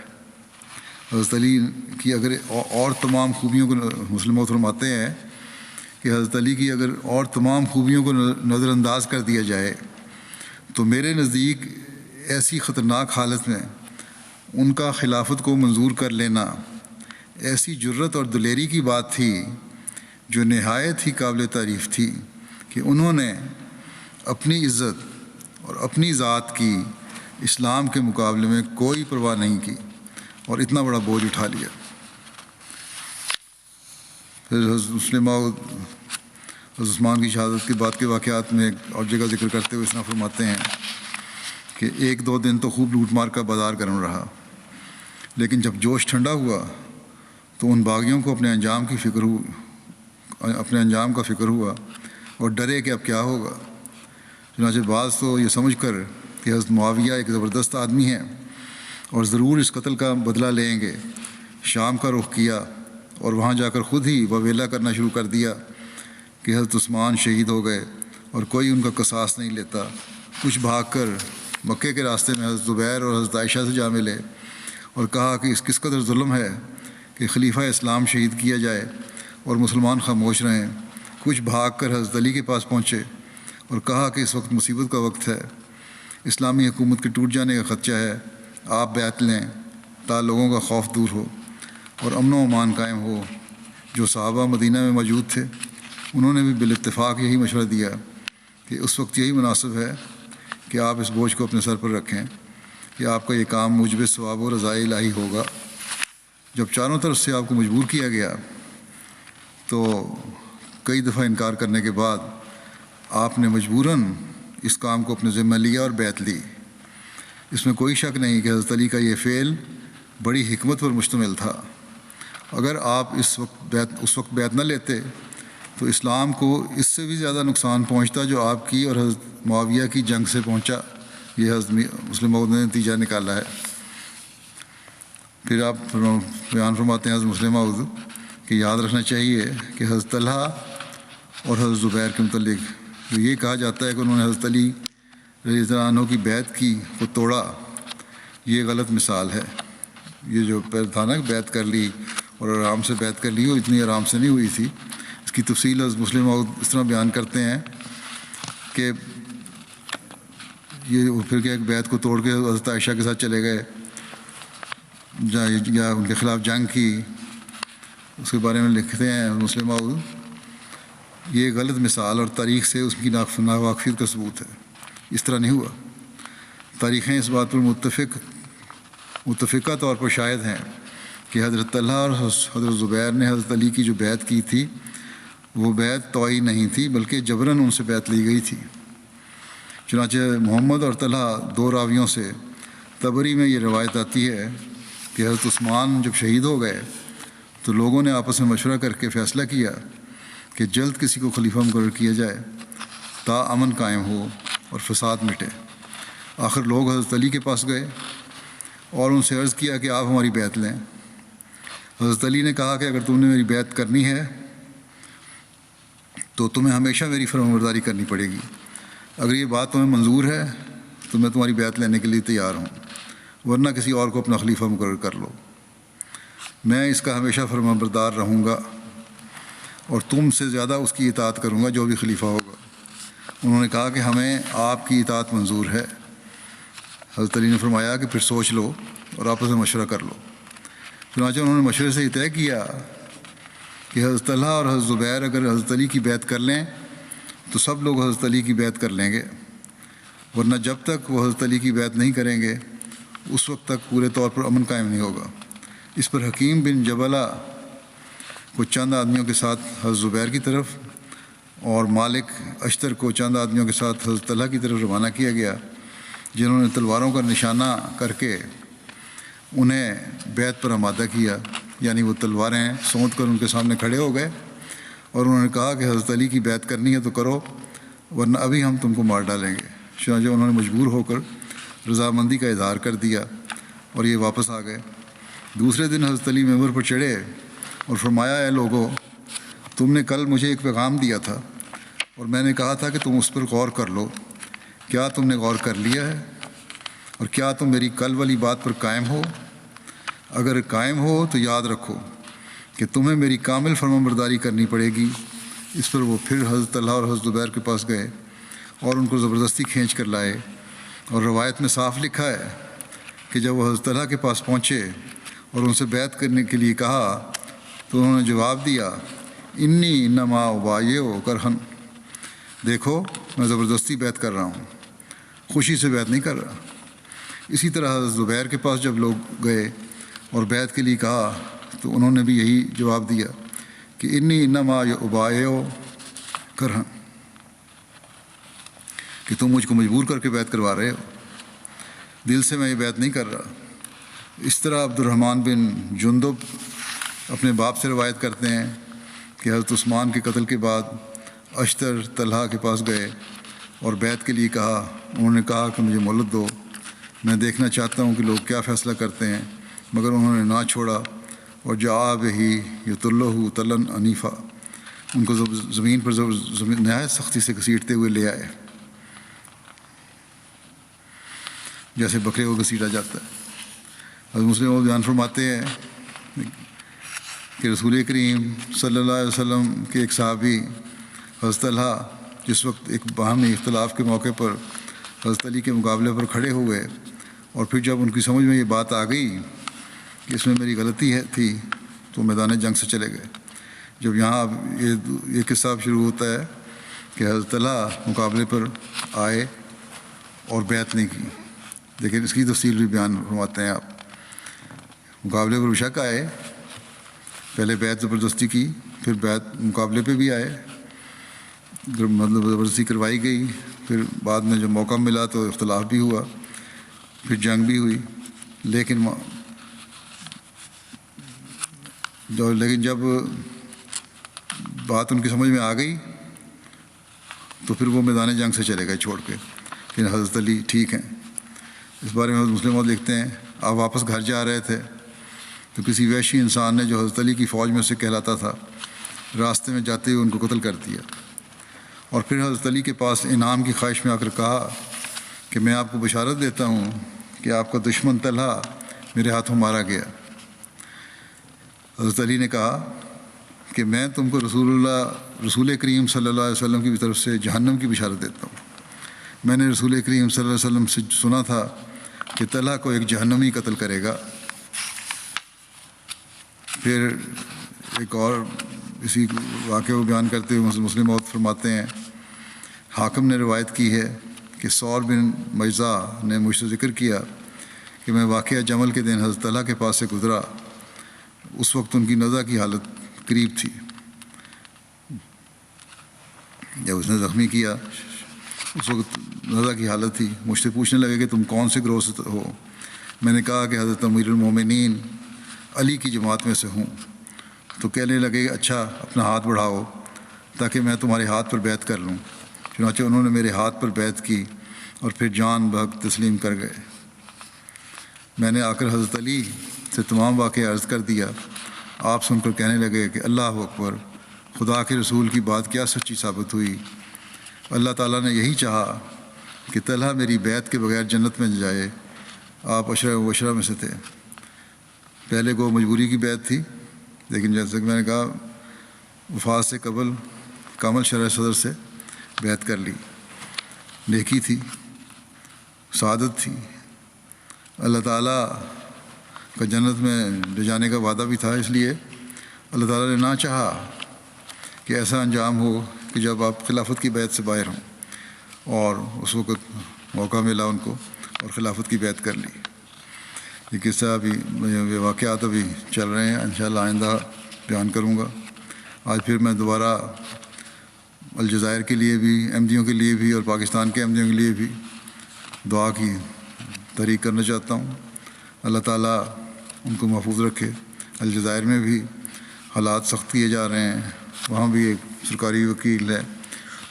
حضرت علی کی اگر اور تمام خوبیوں کو، مسلم فرماتے ہیں کہ حضرت علی کی اگر اور تمام خوبیوں کو نظر انداز کر دیا جائے تو میرے نزدیک ایسی خطرناک حالت میں ان کا خلافت کو منظور کر لینا ایسی جرت اور دلیری کی بات تھی جو نہایت ہی قابل تعریف تھی کہ انہوں نے اپنی عزت اور اپنی ذات کی اسلام کے مقابلے میں کوئی پرواہ نہیں کی اور اتنا بڑا بوجھ اٹھا لیا۔ پھر حضرت مسلم حضرت عثمان کی شہادت کے بعد کے واقعات میں ایک اور جگہ ذکر کرتے ہوئے اس طرح فرماتے ہیں کہ 1-2 دن تو خوب لوٹ مار کا بازار گرم رہا، لیکن جب جوش ٹھنڈا ہوا تو ان باغیوں کو اپنے انجام کا فکر ہوا اور ڈرے کہ اب کیا ہوگا۔ چنانچہ بعض تو یہ سمجھ کر کہ حضرت معاویہ ایک زبردست آدمی ہیں اور ضرور اس قتل کا بدلہ لیں گے، شام کا رخ کیا اور وہاں جا کر خود ہی وویلا کرنا شروع کر دیا کہ حضرت عثمان شہید ہو گئے اور کوئی ان کا قصاص نہیں لیتا۔ کچھ بھاگ کر مکے کے راستے میں حضرت زبیر اور حضرت عائشہ سے جا ملے اور کہا کہ اس کس قدر ظلم ہے کہ خلیفہ اسلام شہید کیا جائے اور مسلمان خاموش رہیں۔ کچھ بھاگ کر حضرت علی کے پاس پہنچے اور کہا کہ اس وقت مصیبت کا وقت ہے، اسلامی حکومت کے ٹوٹ جانے کا خدشہ ہے، آپ بیعت لیں تا لوگوں کا خوف دور ہو اور امن و امان قائم ہو۔ جو صحابہ مدینہ میں موجود تھے انہوں نے بھی بالاتفاق یہی مشورہ دیا کہ اس وقت یہی مناسب ہے کہ آپ اس بوجھ کو اپنے سر پر رکھیں کہ آپ کا یہ کام موجب ثواب و رضائے الہی ہوگا۔ جب چاروں طرف سے آپ کو مجبور کیا گیا تو کئی دفعہ انکار کرنے کے بعد آپ نے مجبوراً اس کام کو اپنے ذمہ لیا اور بیعت لی۔ اس میں کوئی شک نہیں کہ حضرت علی کا یہ فعل بڑی حکمت پر مشتمل تھا۔ اگر آپ اس وقت بیعت نہ لیتے تو اسلام کو اس سے بھی زیادہ نقصان پہنچتا جو آپ کی اور حضرت معاویہ کی جنگ سے پہنچا۔ یہ حضرت مسلم موعود نے نتیجہ نکالا ہے۔ پھر آپ بیان فرماتے ہیں حضرت مسلم موعود کہ یاد رکھنا چاہیے کہ حضرت طلحہ اور حضرت زبیر کے متعلق یہ کہا جاتا ہے کہ انہوں نے حضرت علی رضی اللہ عنہ کی بیعت کی کو توڑا، یہ غلط مثال ہے۔ یہ جو پہلے تھا نا بیعت کر لی اور آرام سے بیعت کر لی، وہ اتنی آرام سے نہیں ہوئی تھی۔ اس کی تفصیل حضرت مسلم موعود اس طرح بیان کرتے ہیں کہ یہ پھر کہ ایک بیعت کو توڑ کے حضرت عائشہ کے ساتھ چلے گئے یا ان کے خلاف جنگ کی، اس کے بارے میں لکھتے ہیں مسلم موعود یہ غلط مثال اور تاریخ سے اس کی ناواقفیت کا ثبوت ہے۔ اس طرح نہیں ہوا۔ تاریخیں اس بات پر متفقہ طور پر شاہد ہیں کہ حضرت طلحہ اور حضرت زبیر نے حضرت علی کی جو بیعت کی تھی وہ بیعت طوعی نہیں تھی بلکہ جبراً ان سے بیعت لی گئی تھی۔ چنانچہ محمد اور طلحہ دو راویوں سے طبری میں یہ روایت آتی ہے کہ حضرت عثمان جب شہید ہو گئے تو لوگوں نے آپس میں مشورہ کر کے فیصلہ کیا کہ جلد کسی کو خلیفہ مقرر کیا جائے تا امن قائم ہو اور فساد مٹے۔ آخر لوگ حضرت علی کے پاس گئے اور ان سے عرض کیا کہ آپ ہماری بیعت لیں۔ حضرت علی نے کہا کہ اگر تم نے میری بیعت کرنی ہے تو تمہیں ہمیشہ میری فرمانبرداری کرنی پڑے گی۔ اگر یہ بات تمہیں منظور ہے تو میں تمہاری بیعت لینے کے لیے تیار ہوں، ورنہ کسی اور کو اپنا خلیفہ مقرر کر لو، میں اس کا ہمیشہ فرمانبردار رہوں گا اور تم سے زیادہ اس کی اطاعت کروں گا جو بھی خلیفہ ہوگا۔ انہوں نے کہا کہ ہمیں آپ کی اطاعت منظور ہے۔ حضرت علی نے فرمایا کہ پھر سوچ لو اور آپس میں مشورہ کر لو۔ چنانچہ انہوں نے مشورے سے یہ طے کیا کہ حضرت طلحہ اور حضرت زبیر اگر حضرت علی کی بیعت کر لیں تو سب لوگ حضرت علی کی بیعت کر لیں گے، ورنہ جب تک وہ حضرت علی کی بیعت نہیں کریں گے اس وقت تک پورے طور پر امن قائم نہیں ہوگا۔ اس پر حکیم بن جبلہ کو چند آدمیوں کے ساتھ حضرت زبیر کی طرف اور مالک اشتر کو چند آدمیوں کے ساتھ حضرت طلحہ کی طرف روانہ کیا گیا، جنہوں نے تلواروں کا نشانہ کر کے انہیں بیعت پر آمادہ کیا، یعنی وہ تلواریں سونت کر ان کے سامنے کھڑے ہو گئے اور انہوں نے کہا کہ حضرت علی کی بیعت کرنی ہے تو کرو ورنہ ابھی ہم تم کو مار ڈالیں گے۔ چنانچہ انہوں نے مجبور ہو کر رضامندی کا اظہار کر دیا اور یہ واپس آ گئے۔ دوسرے دن حضرت علی ممبر پر چڑھے اور فرمایا اے لوگو، تم نے کل مجھے ایک پیغام دیا تھا اور میں نے کہا تھا کہ تم اس پر غور کر لو، کیا تم نے غور کر لیا ہے اور کیا تم میری کل والی بات پر قائم ہو؟ اگر قائم ہو تو یاد رکھو کہ تمہیں میری کامل فرمانبرداری کرنی پڑے گی۔ اس پر وہ پھر حضرت طلحہ اور حضرت زبیر کے پاس گئے اور ان کو زبردستی کھینچ کر لائے، اور روایت میں صاف لکھا ہے کہ جب وہ حضرت طلحہ کے پاس پہنچے اور ان سے بیعت کرنے کے لیے کہا تو انہوں نے جواب دیا انی انما ابایع کرہن، دیکھو میں زبردستی بیعت کر رہا ہوں، خوشی سے بیعت نہیں کر رہا۔ اسی طرح حضرت زبیر کے پاس جب لوگ گئے اور بیعت کے لیے کہا تو انہوں نے بھی یہی جواب دیا کہ انی انما ابایع کرہن، کہ تم مجھ کو مجبور کر کے بیعت کروا رہے ہو، دل سے میں یہ بیعت نہیں کر رہا۔ اس طرح عبد الرحمن بن جندب اپنے باپ سے روایت کرتے ہیں کہ حضرت عثمان کے قتل کے بعد اشتر طلحہ کے پاس گئے اور بیعت کے لیے کہا۔ انہوں نے کہا کہ مجھے مہلت دو، میں دیکھنا چاہتا ہوں کہ لوگ کیا فیصلہ کرتے ہیں، مگر انہوں نے نہ چھوڑا اور جا بہی یطلہ تلن عنیفا، ان کو زمین پر نہایت سختی سے گھسیٹتے ہوئے لے آئے، جیسے بکرے کو گھسیٹا جاتا ہے۔ حضرت مسلم وہ بیان فرماتے ہیں کہ رسول کریم صلی اللہ علیہ وسلم کے ایک صحابی حضرت طلحہ جس وقت ایک باہمی اختلاف کے موقع پر حضرت علی کے مقابلے پر کھڑے ہوئے، اور پھر جب ان کی سمجھ میں یہ بات آ گئی کہ اس میں میری غلطی تھی، تو میدان جنگ سے چلے گئے۔ جب یہاں اب یہ قصہ شروع ہوتا ہے کہ حضرت طلحہ مقابلے پر آئے اور بیعت نہیں کی، لیکن اس کی تفصیل بھی بیان فرماتے ہیں آپ۔ مقابلے پر بے شک آئے، پہلے بیعت زبردستی کی، پھر بیعت مقابلے پہ بھی آئے، مطلب زبردستی کروائی گئی، پھر بعد میں جب موقع ملا تو اختلاف بھی ہوا، پھر جنگ بھی ہوئی، لیکن جب بات ان کی سمجھ میں آ گئی تو پھر وہ میدان جنگ سے چلے گئے چھوڑ کے کہ حضرت علی ٹھیک ہیں۔ اس بارے میں مسلم اور لکھتے ہیں آپ واپس گھر جا رہے تھے تو کسی وحشی انسان نے جو حضرت علی کی فوج میں سے کہلاتا تھا، راستے میں جاتے ہوئے ان کو قتل کر دیا، اور پھر حضرت علی کے پاس انعام کی خواہش میں آ کر کہا کہ میں آپ کو بشارت دیتا ہوں کہ آپ کا دشمن طلحہ میرے ہاتھوں مارا گیا۔ حضرت علی نے کہا کہ میں تم کو رسول کریم صلی اللہ علیہ وسلم کی طرف سے جہنم کی بشارت دیتا ہوں۔ میں نے رسول کریم صلی اللہ علیہ وسلم سے سنا تھا کہ طلحہ کو ایک جہنمی قتل کرے گا۔ پھر ایک اور اسی واقعے کو بیان کرتے ہوئے مسلم موت فرماتے ہیں حاکم نے روایت کی ہے کہ ثور بن میزا نے مجھ سے ذکر کیا کہ میں واقعہ جمل کے دن حضرت طلحہ کے پاس سے گزرا، اس وقت ان کی نزع کی حالت قریب تھی۔ جب اس نے زخمی کیا اس وقت نزع کی حالت تھی، مجھ سے پوچھنے لگے کہ تم کون سے گروہ سے ہو؟ میں نے کہا کہ حضرت امیر المومنین علی کی جماعت میں سے ہوں۔ تو کہنے لگے اچھا اپنا ہاتھ بڑھاؤ تاکہ میں تمہارے ہاتھ پر بیعت کر لوں۔ چنانچہ انہوں نے میرے ہاتھ پر بیعت کی اور پھر جان بحق تسلیم کر گئے۔ میں نے آ کر حضرت علی سے تمام واقعہ عرض کر دیا۔ آپ سن کر کہنے لگے کہ اللہ اکبر، خدا کے رسول کی بات کیا سچی ثابت ہوئی۔ اللہ تعالیٰ نے یہی چاہا کہ طلحہ میری بیعت کے بغیر جنت میں جائے۔ آپ عشرہ مبشرہ میں سے تھے۔ پہلے کو مجبوری کی بیعت تھی، لیکن جیسے کہ میں نے کہا وفات سے قبل کامل شرح صدر سے بیعت کر لی۔ نیکی تھی، سعادت تھی، اللہ تعالیٰ کا جنت میں لے جانے کا وعدہ بھی تھا، اس لیے اللہ تعالیٰ نے نہ چاہا کہ ایسا انجام ہو کہ جب آپ خلافت کی بیعت سے باہر ہوں، اور اس وقت موقع ملا ان کو اور خلافت کی بیعت کر لی۔ یہ قصہ ابھی یہ واقعات ابھی چل رہے ہیں، انشاءاللہ آئندہ بیان کروں گا۔ آج پھر میں دوبارہ الجزائر کے لیے بھی، احمدیوں کے لیے بھی اور پاکستان کے احمدیوں کے لیے بھی دعا کی تحریک کرنا چاہتا ہوں۔ اللہ تعالیٰ ان کو محفوظ رکھے۔ الجزائر میں بھی حالات سخت کیے جا رہے ہیں، وہاں بھی ایک سرکاری وکیل ہے،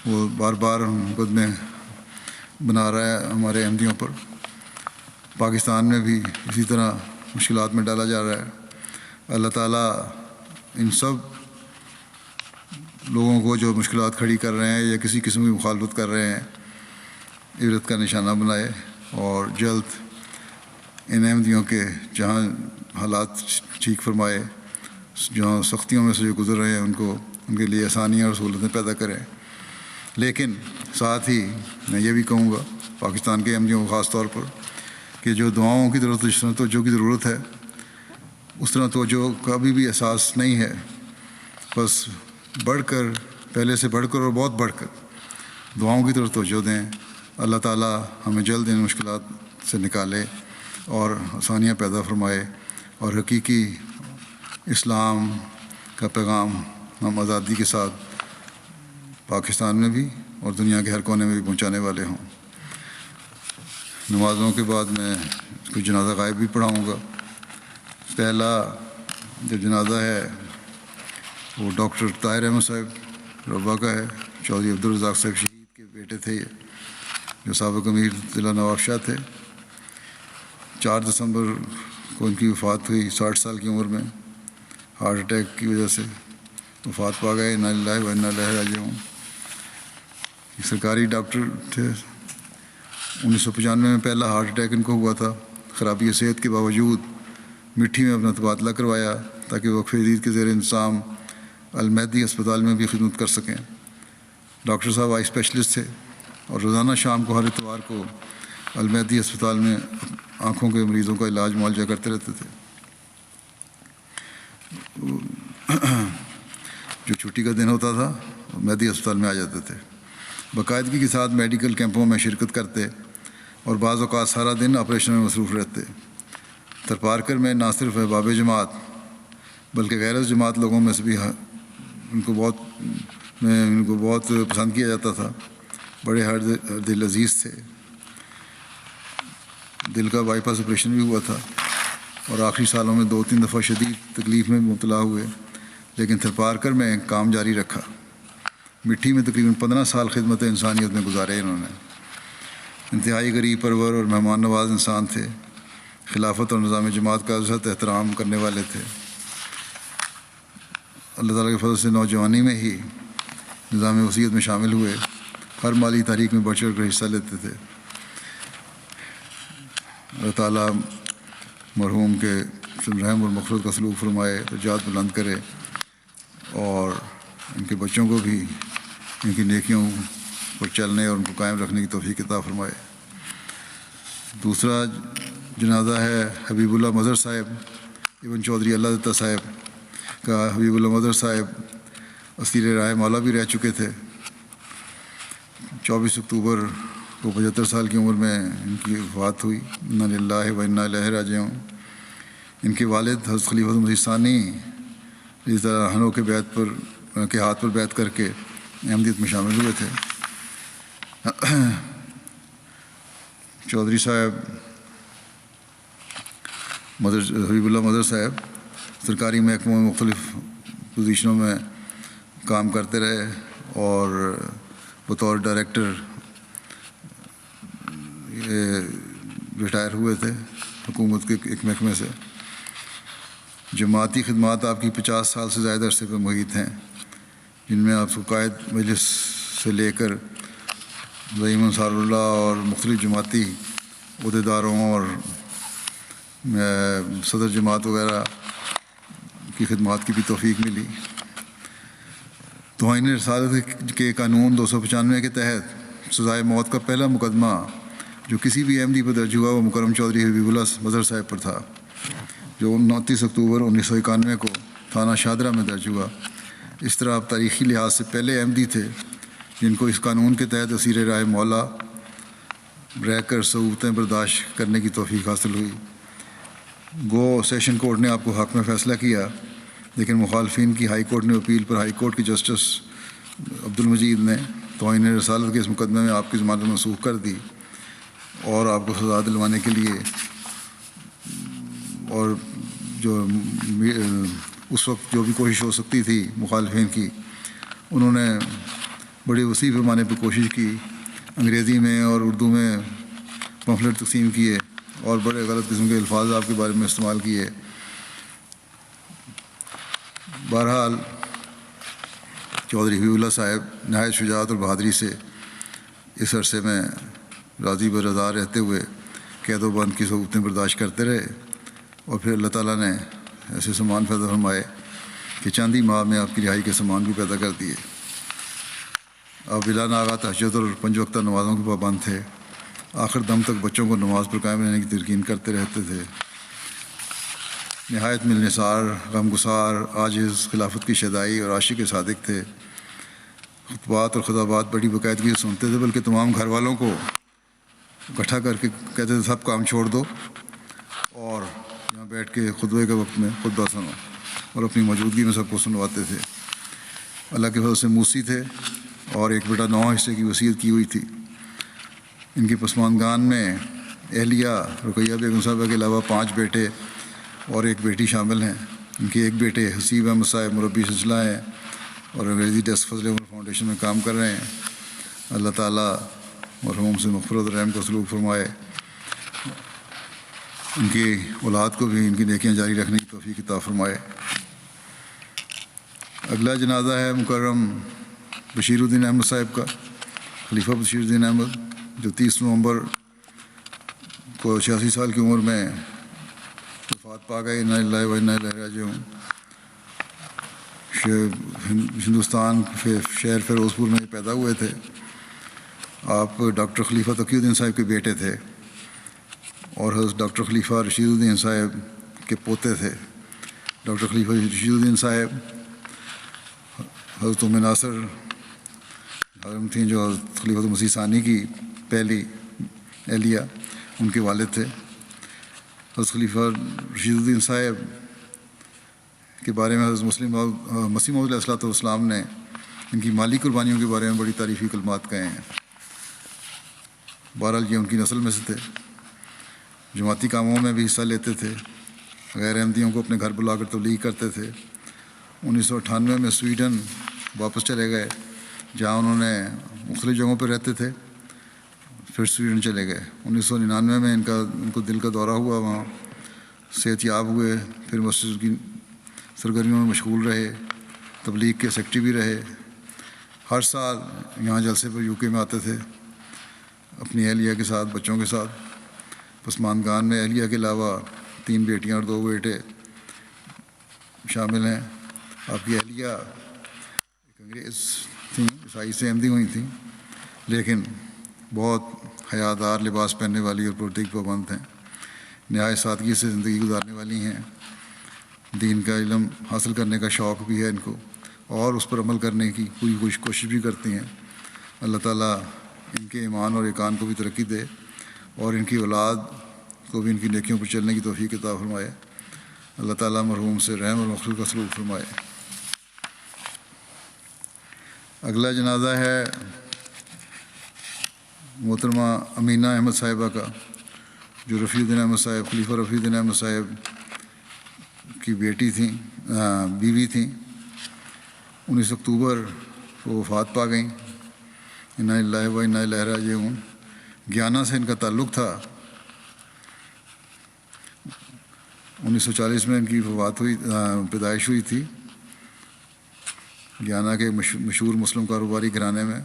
وہ بار بار مقدمے بنا رہا ہے ہمارے احمدیوں پر۔ پاکستان میں بھی اسی طرح مشکلات میں ڈالا جا رہا ہے۔ اللہ تعالیٰ ان سب لوگوں کو جو مشکلات کھڑی کر رہے ہیں یا کسی قسم کی مخالفت کر رہے ہیں عبرت کا نشانہ بنائے، اور جلد ان احمدیوں کے جہاں حالات ٹھیک فرمائے، جہاں سختیوں میں سے جو گزر رہے ہیں ان کے لیے آسانیاں اور سہولتیں پیدا کریں۔ لیکن ساتھ ہی میں یہ بھی کہوں گا پاکستان کے احمدیوں کو خاص طور پر کہ جو دعاؤں کی ضرورت، جس طرح توجہ کی ضرورت ہے، اس طرح توجہ کا ابھی بھی احساس نہیں ہے۔ بس بڑھ کر، پہلے سے بڑھ کر اور بہت بڑھ کر دعاؤں کی طرف توجہ دیں۔ اللہ تعالیٰ ہمیں جلد ان مشکلات سے نکالے اور آسانیاں پیدا فرمائے، اور حقیقی اسلام کا پیغام ہم آزادی کے ساتھ پاکستان میں بھی اور دنیا کے ہر کونے میں بھی پہنچانے والے ہوں۔ نمازوں کے بعد میں کچھ جنازہ غائب بھی پڑھاؤں گا۔ پہلا جو جنازہ ہے وہ ڈاکٹر طاہر احمد صاحب ربا کا ہے، چودھری عبدالرزاق صاحب شہید کے بیٹے تھے، یہ جو سابق امیر ضلع نواب شاہ تھے۔ 4 دسمبر کو ان کی وفات ہوئی 60 سال کی عمر میں۔ ہارٹ اٹیک کی وجہ سے وفات پا گئے، انا للہ و انا الیہ راجعون۔ سرکاری ڈاکٹر تھے، 1995 میں پہلا ہارٹ اٹیک ان کو ہوا تھا۔ خرابی صحت کے باوجود مٹھی میں اپنا تبادلہ کروایا تاکہ وقف جدید کے زیر انتظام المہدی اسپتال میں بھی خدمت کر سکیں۔ ڈاکٹر صاحب آئی اسپیشلسٹ تھے اور روزانہ شام کو ہر اتوار کو المہدی اسپتال میں آنکھوں کے مریضوں کا علاج معالجہ کرتے رہتے تھے۔ جو چھٹی کا دن ہوتا تھا مہدی اسپتال میں آ جاتے تھے، باقاعدگی کے ساتھ میڈیکل کیمپوں میں شرکت کرتے اور بعض اوقات سارا دن آپریشن میں مصروف رہتے۔ ترپارکر میں نہ صرف احباب جماعت بلکہ غیر جماعت لوگوں میں سے بھی ان کو بہت پسند کیا جاتا تھا۔ بڑے ہر دل عزیز تھے۔ دل کا بائی پاس آپریشن بھی ہوا تھا اور آخری سالوں میں 2-3 دفعہ شدید تکلیف میں مبتلا ہوئے، لیکن تھرپارکر میں کام جاری رکھا۔ مٹھی میں تقریباً 15 سال خدمت انسانیت میں گزارے انہوں نے۔ انتہائی غریب پرور اور مہمان نواز انسان تھے، خلافت اور نظام جماعت کا عزت احترام کرنے والے تھے۔ اللہ تعالیٰ کے فضل سے نوجوانی میں ہی نظام وصیت میں شامل ہوئے، ہر مالی تحریک میں بڑھ چڑھ کر حصہ لیتے تھے۔ اللہ تعالیٰ مرحوم کے رحم اور مغفرت کا سلوک فرمائے، درجات بلند کرے اور ان کے بچوں کو بھی ان کی نیکیوں پر چلنے اور ان کو قائم رکھنے کی توفیق عطا فرمائے۔ دوسرا جنازہ ہے حبیب اللہ مظہر صاحب ابن چودھری اللہ دتہ صاحب کا۔ حبیب اللہ مظہر صاحب اسیر راہ مولا بھی رہ چکے تھے۔ 24 اکتوبر کو 75 سال کی عمر میں ان کی وفات ہوئی، انا للہ و انا الیہ راجعون۔ ان کے والد حضرت خلیفۃ مسیح ثانی رضی اللہ عنہ کے ہاتھ پر بیعت کر کے احمدیت میں شامل ہوئے تھے۔ چودھری صاحب حبیب اللہ مظہر صاحب سرکاری محکموں میں مختلف پوزیشنوں میں کام کرتے رہے اور بطور ڈائریکٹر ریٹائر ہوئے تھے حکومت کے ایک محکمے سے۔ جماعتی خدمات آپ کی 50 سال سے زائد عرصے پہ محیط ہیں، جن میں آپ کو قائد مجلس سے لے کر زعیم انصار اللہ اور مختلف جماعتی عہدیداروں اور صدر جماعت وغیرہ کی خدمات کی بھی توفیق ملی۔ توہین رسالت کے قانون 295 کے تحت سزائے موت کا پہلا مقدمہ جو کسی بھی احمدی پر درج ہوا وہ مکرم چودھری حبیب اللہ مظہر صاحب پر تھا، جو 29 اکتوبر 1991 کو تھانہ شادرہ میں درج ہوا۔ اس طرح آپ تاریخی لحاظ سے پہلے احمدی تھے جن کو اس قانون کے تحت اسیر راہ مولا رہ کر صعوبتیں برداشت کرنے کی توفیق حاصل ہوئی۔ گو سیشن کورٹ نے آپ کو حق میں فیصلہ کیا، لیکن مخالفین کی ہائی کورٹ نے اپیل پر ہائی کورٹ کے جسٹس عبدالمجید نے توہین رسالت کے اس مقدمے میں آپ کی ضمانت منسوخ کر دی اور آپ کو سزا دلوانے کے لیے اور جو اس وقت جو بھی کوشش ہو سکتی تھی مخالفین کی، انہوں نے بڑے وسیع پیمانے پہ کوشش کی، انگریزی میں اور اردو میں پمفلٹ تقسیم کیے اور بڑے غلط قسم کے الفاظ آپ کے بارے میں استعمال کیے۔ بہرحال چودھری حبیب اللہ صاحب نہایت شجاعت اور بہادری سے اس عرصے میں راضی برضا رہتے ہوئے قید و بند کی صعوبتیں برداشت کرتے رہے، اور پھر اللہ تعالیٰ نے ایسے سامان پیدا فرمائے کہ چند ہی ماہ میں آپ کی رہائی کے سامان بھی پیدا کر دیے۔ آپ بلا ناغہ تہجد اور 5 وقتہ نمازوں کے پابند تھے، آخر دم تک بچوں کو نماز پر قائم رہنے کی تلقین کرتے رہتے تھے۔ نہایت ملنسار، غمگسار، عاجز، خلافت کی شیدائی اور عاشق صادق تھے۔ خطبات اور خطابات بڑی باقاعدگی سے سنتے تھے، بلکہ تمام گھر والوں کو اکٹھا کر کے کہتے تھے سب کام چھوڑ دو اور یہاں بیٹھ کے خطبے کے وقت میں خطبہ سنو، اور اپنی موجودگی میں سب کو سنواتے تھے۔ اللہ کے فضل سے موسی تھے اور ایک بیٹا 9 حصے کی وصیت کی ہوئی تھی۔ ان کی پسماندگان میں اہلیہ رقیہ بیگم صاحبہ کے علاوہ 5 بیٹے اور 1 بیٹی شامل ہیں۔ ان کے 1 بیٹے حسیب احمد صاحب مربی سلسلہ ہیں اور انگریزی ڈیسک فضل عمر فاؤنڈیشن میں کام کر رہے ہیں۔ اللہ تعالیٰ مرحوم سے مغفرت و رحم کا سلوک فرمائے، ان کی اولاد کو بھی ان کی نیکیاں جاری رکھنے کی توفیق عطا فرمائے۔ اگلا جنازہ ہے مکرم بشیر الدین احمد صاحب کا، خلیفہ بشیر الدین احمد، جو 30 نومبر کو 86 سال کی عمر میں وفات پا گئے۔ انا للہ و انا الیہ راجعون۔ ہندوستان شہر فیروز پور میں پیدا ہوئے تھے۔ آپ ڈاکٹر خلیفہ تقی الدین صاحب کے بیٹے تھے اور حضرت ڈاکٹر خلیفہ رشید الدین صاحب کے پوتے تھے۔ ڈاکٹر خلیفہ رشید الدین صاحب حضرت ام ناصر حرم تھیں، جو حضرت خلیفۃ المسیح ثانی کی پہلی اہلیہ، ان کے والد تھے۔ حضرت خلیفہ رشید الدین صاحب کے بارے میں حضرت مسیح موعود علیہ السلام نے ان کی مالی قربانیوں کے بارے میں بڑی تعریفی کلمات کہے ہیں۔ بہرحال یہ ان کی نسل میں سے تھے، جماعتی کاموں میں بھی حصہ لیتے تھے، غیر احمدیوں کو اپنے گھر بلا کر تبلیغ کرتے تھے۔ 1998 میں سویڈن واپس چلے گئے، جہاں انہوں نے مختلف جگہوں پہ رہتے تھے، پھر سویڈن چلے گئے۔ 1999 میں ان کو دل کا دورہ ہوا، وہاں صحت یاب ہوئے، پھر مسجد کی سرگرمیوں میں مشغول رہے، تبلیغ کے سیکرٹری بھی رہے۔ ہر سال یہاں جلسے پر UK میں آتے تھے اپنی اہلیہ کے ساتھ، بچوں کے ساتھ۔ پسماندگان میں اہلیہ کے علاوہ 3 بیٹیاں اور 2 بیٹے شامل ہیں۔ آپ کی اہلیہ ایک انگریز تھیں، عیسائی سے احمدی ہوئی تھیں، لیکن بہت حیادار، لباس پہننے والی اور پردے کی پابند ہیں، نہایت سادگی سے زندگی گزارنے والی ہیں۔ دین کا علم حاصل کرنے کا شوق بھی ہے ان کو، اور اس پر عمل کرنے کی پوری کوشش بھی کرتی ہیں۔ اللہ تعالیٰ ان کے ایمان اور ایقان کو بھی ترقی دے، اور ان کی اولاد کو بھی ان کی نیکیوں پر چلنے کی توفیق عطا فرمائے۔ اللہ تعالیٰ مرحوم سے رحم اور مغفرت کا سلوک فرمائے۔ اگلا جنازہ ہے محترمہ امینہ احمد صاحبہ کا، جو رفیع الدین احمد صاحب، خلیفہ رفیع الدین احمد صاحب کی بیوی تھیں۔ 19 اکتوبر کو وفات پا گئیں۔ انا للہ و انا الیہ راجعون۔ گیانا سے ان کا تعلق تھا۔ 1940 میں ان کی پیدائش ہوئی تھی، گیانا کے مشہور مسلم کاروباری گھرانے میں۔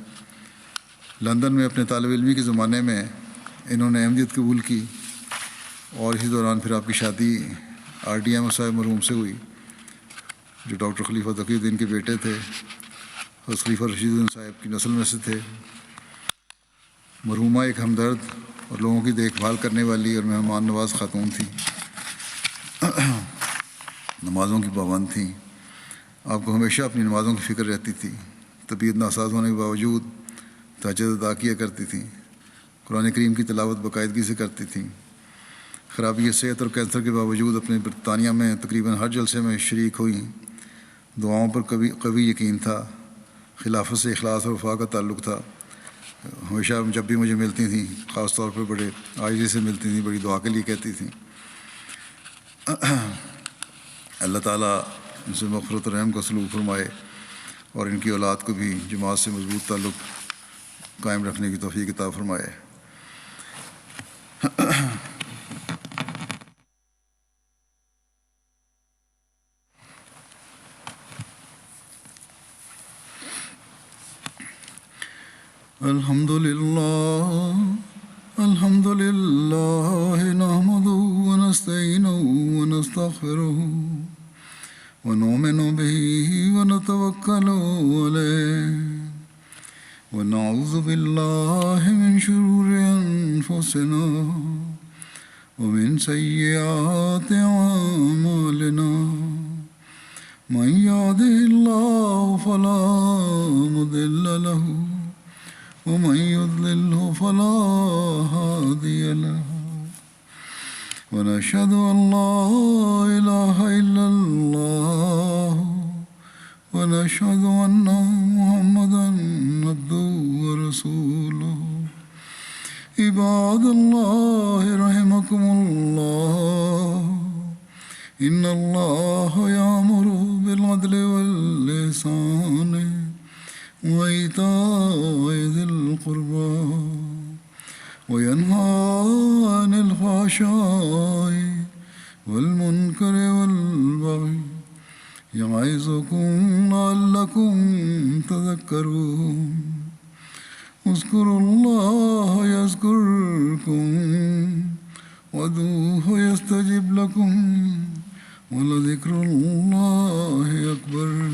لندن میں اپنے طالب علمی کے زمانے میں انہوں نے احمدیت قبول کی، اور اسی دوران پھر آپ کی شادی RD احمد صاحب مرحوم سے ہوئی، جو ڈاکٹر خلیفہ تقی الدین کے بیٹے تھے، حضرت خلیفہ رشید الدین صاحب کی نسل میں سے تھے۔ مرحومہ ایک ہمدرد اور لوگوں کی دیکھ بھال کرنے والی اور مہمان نواز خاتون تھیں، نمازوں کی پابند تھیں۔ آپ کو ہمیشہ اپنی نمازوں کی فکر رہتی تھی۔ طبیعت ناساز ہونے کے باوجود تہجد ادا کیا کرتی تھیں، قرآن کریم کی تلاوت باقاعدگی سے کرتی تھیں۔ خرابی صحت اور کینسر کے باوجود اپنے برطانیہ میں تقریباً ہر جلسے میں شریک ہوئیں۔ دعاؤں پر قوی یقین تھا، خلافت سے اخلاص اور وفا کا تعلق تھا۔ ہمیشہ جب بھی مجھے ملتی تھیں، خاص طور پر بڑے عاجزی سے ملتی تھیں، بڑی دعا کے لیے کہتی تھیں۔ اللہ تعالیٰ ان سے مغفرت و رحم کا سلوک فرمائے، اور ان کی اولاد کو بھی جماعت سے مضبوط تعلق قائم رکھنے کی توفیق عطا فرمائے۔ الحمد لله نحمده ونستعينه ونستغفره ونؤمن به ونتوكل عليه ونعوذ بالله من شرور أنفسنا ومن سيئات أعمالنا من يهده الله فلا مضل له ومن يضلله فلا هادي له ونشهد أن لا إله إلا الله ونشهد أن محمدا عبده ورسوله عباد الله رحمكم الله إن الله يأمر بالعدل والإحسان وإيتاء ذي القربى وينهى عن الفحشاء والمنكر والبغي يعظكم لعلكم تذكرون اذكروا الله يذكركم وادعوه يستجب لكم ولذكر الله أكبر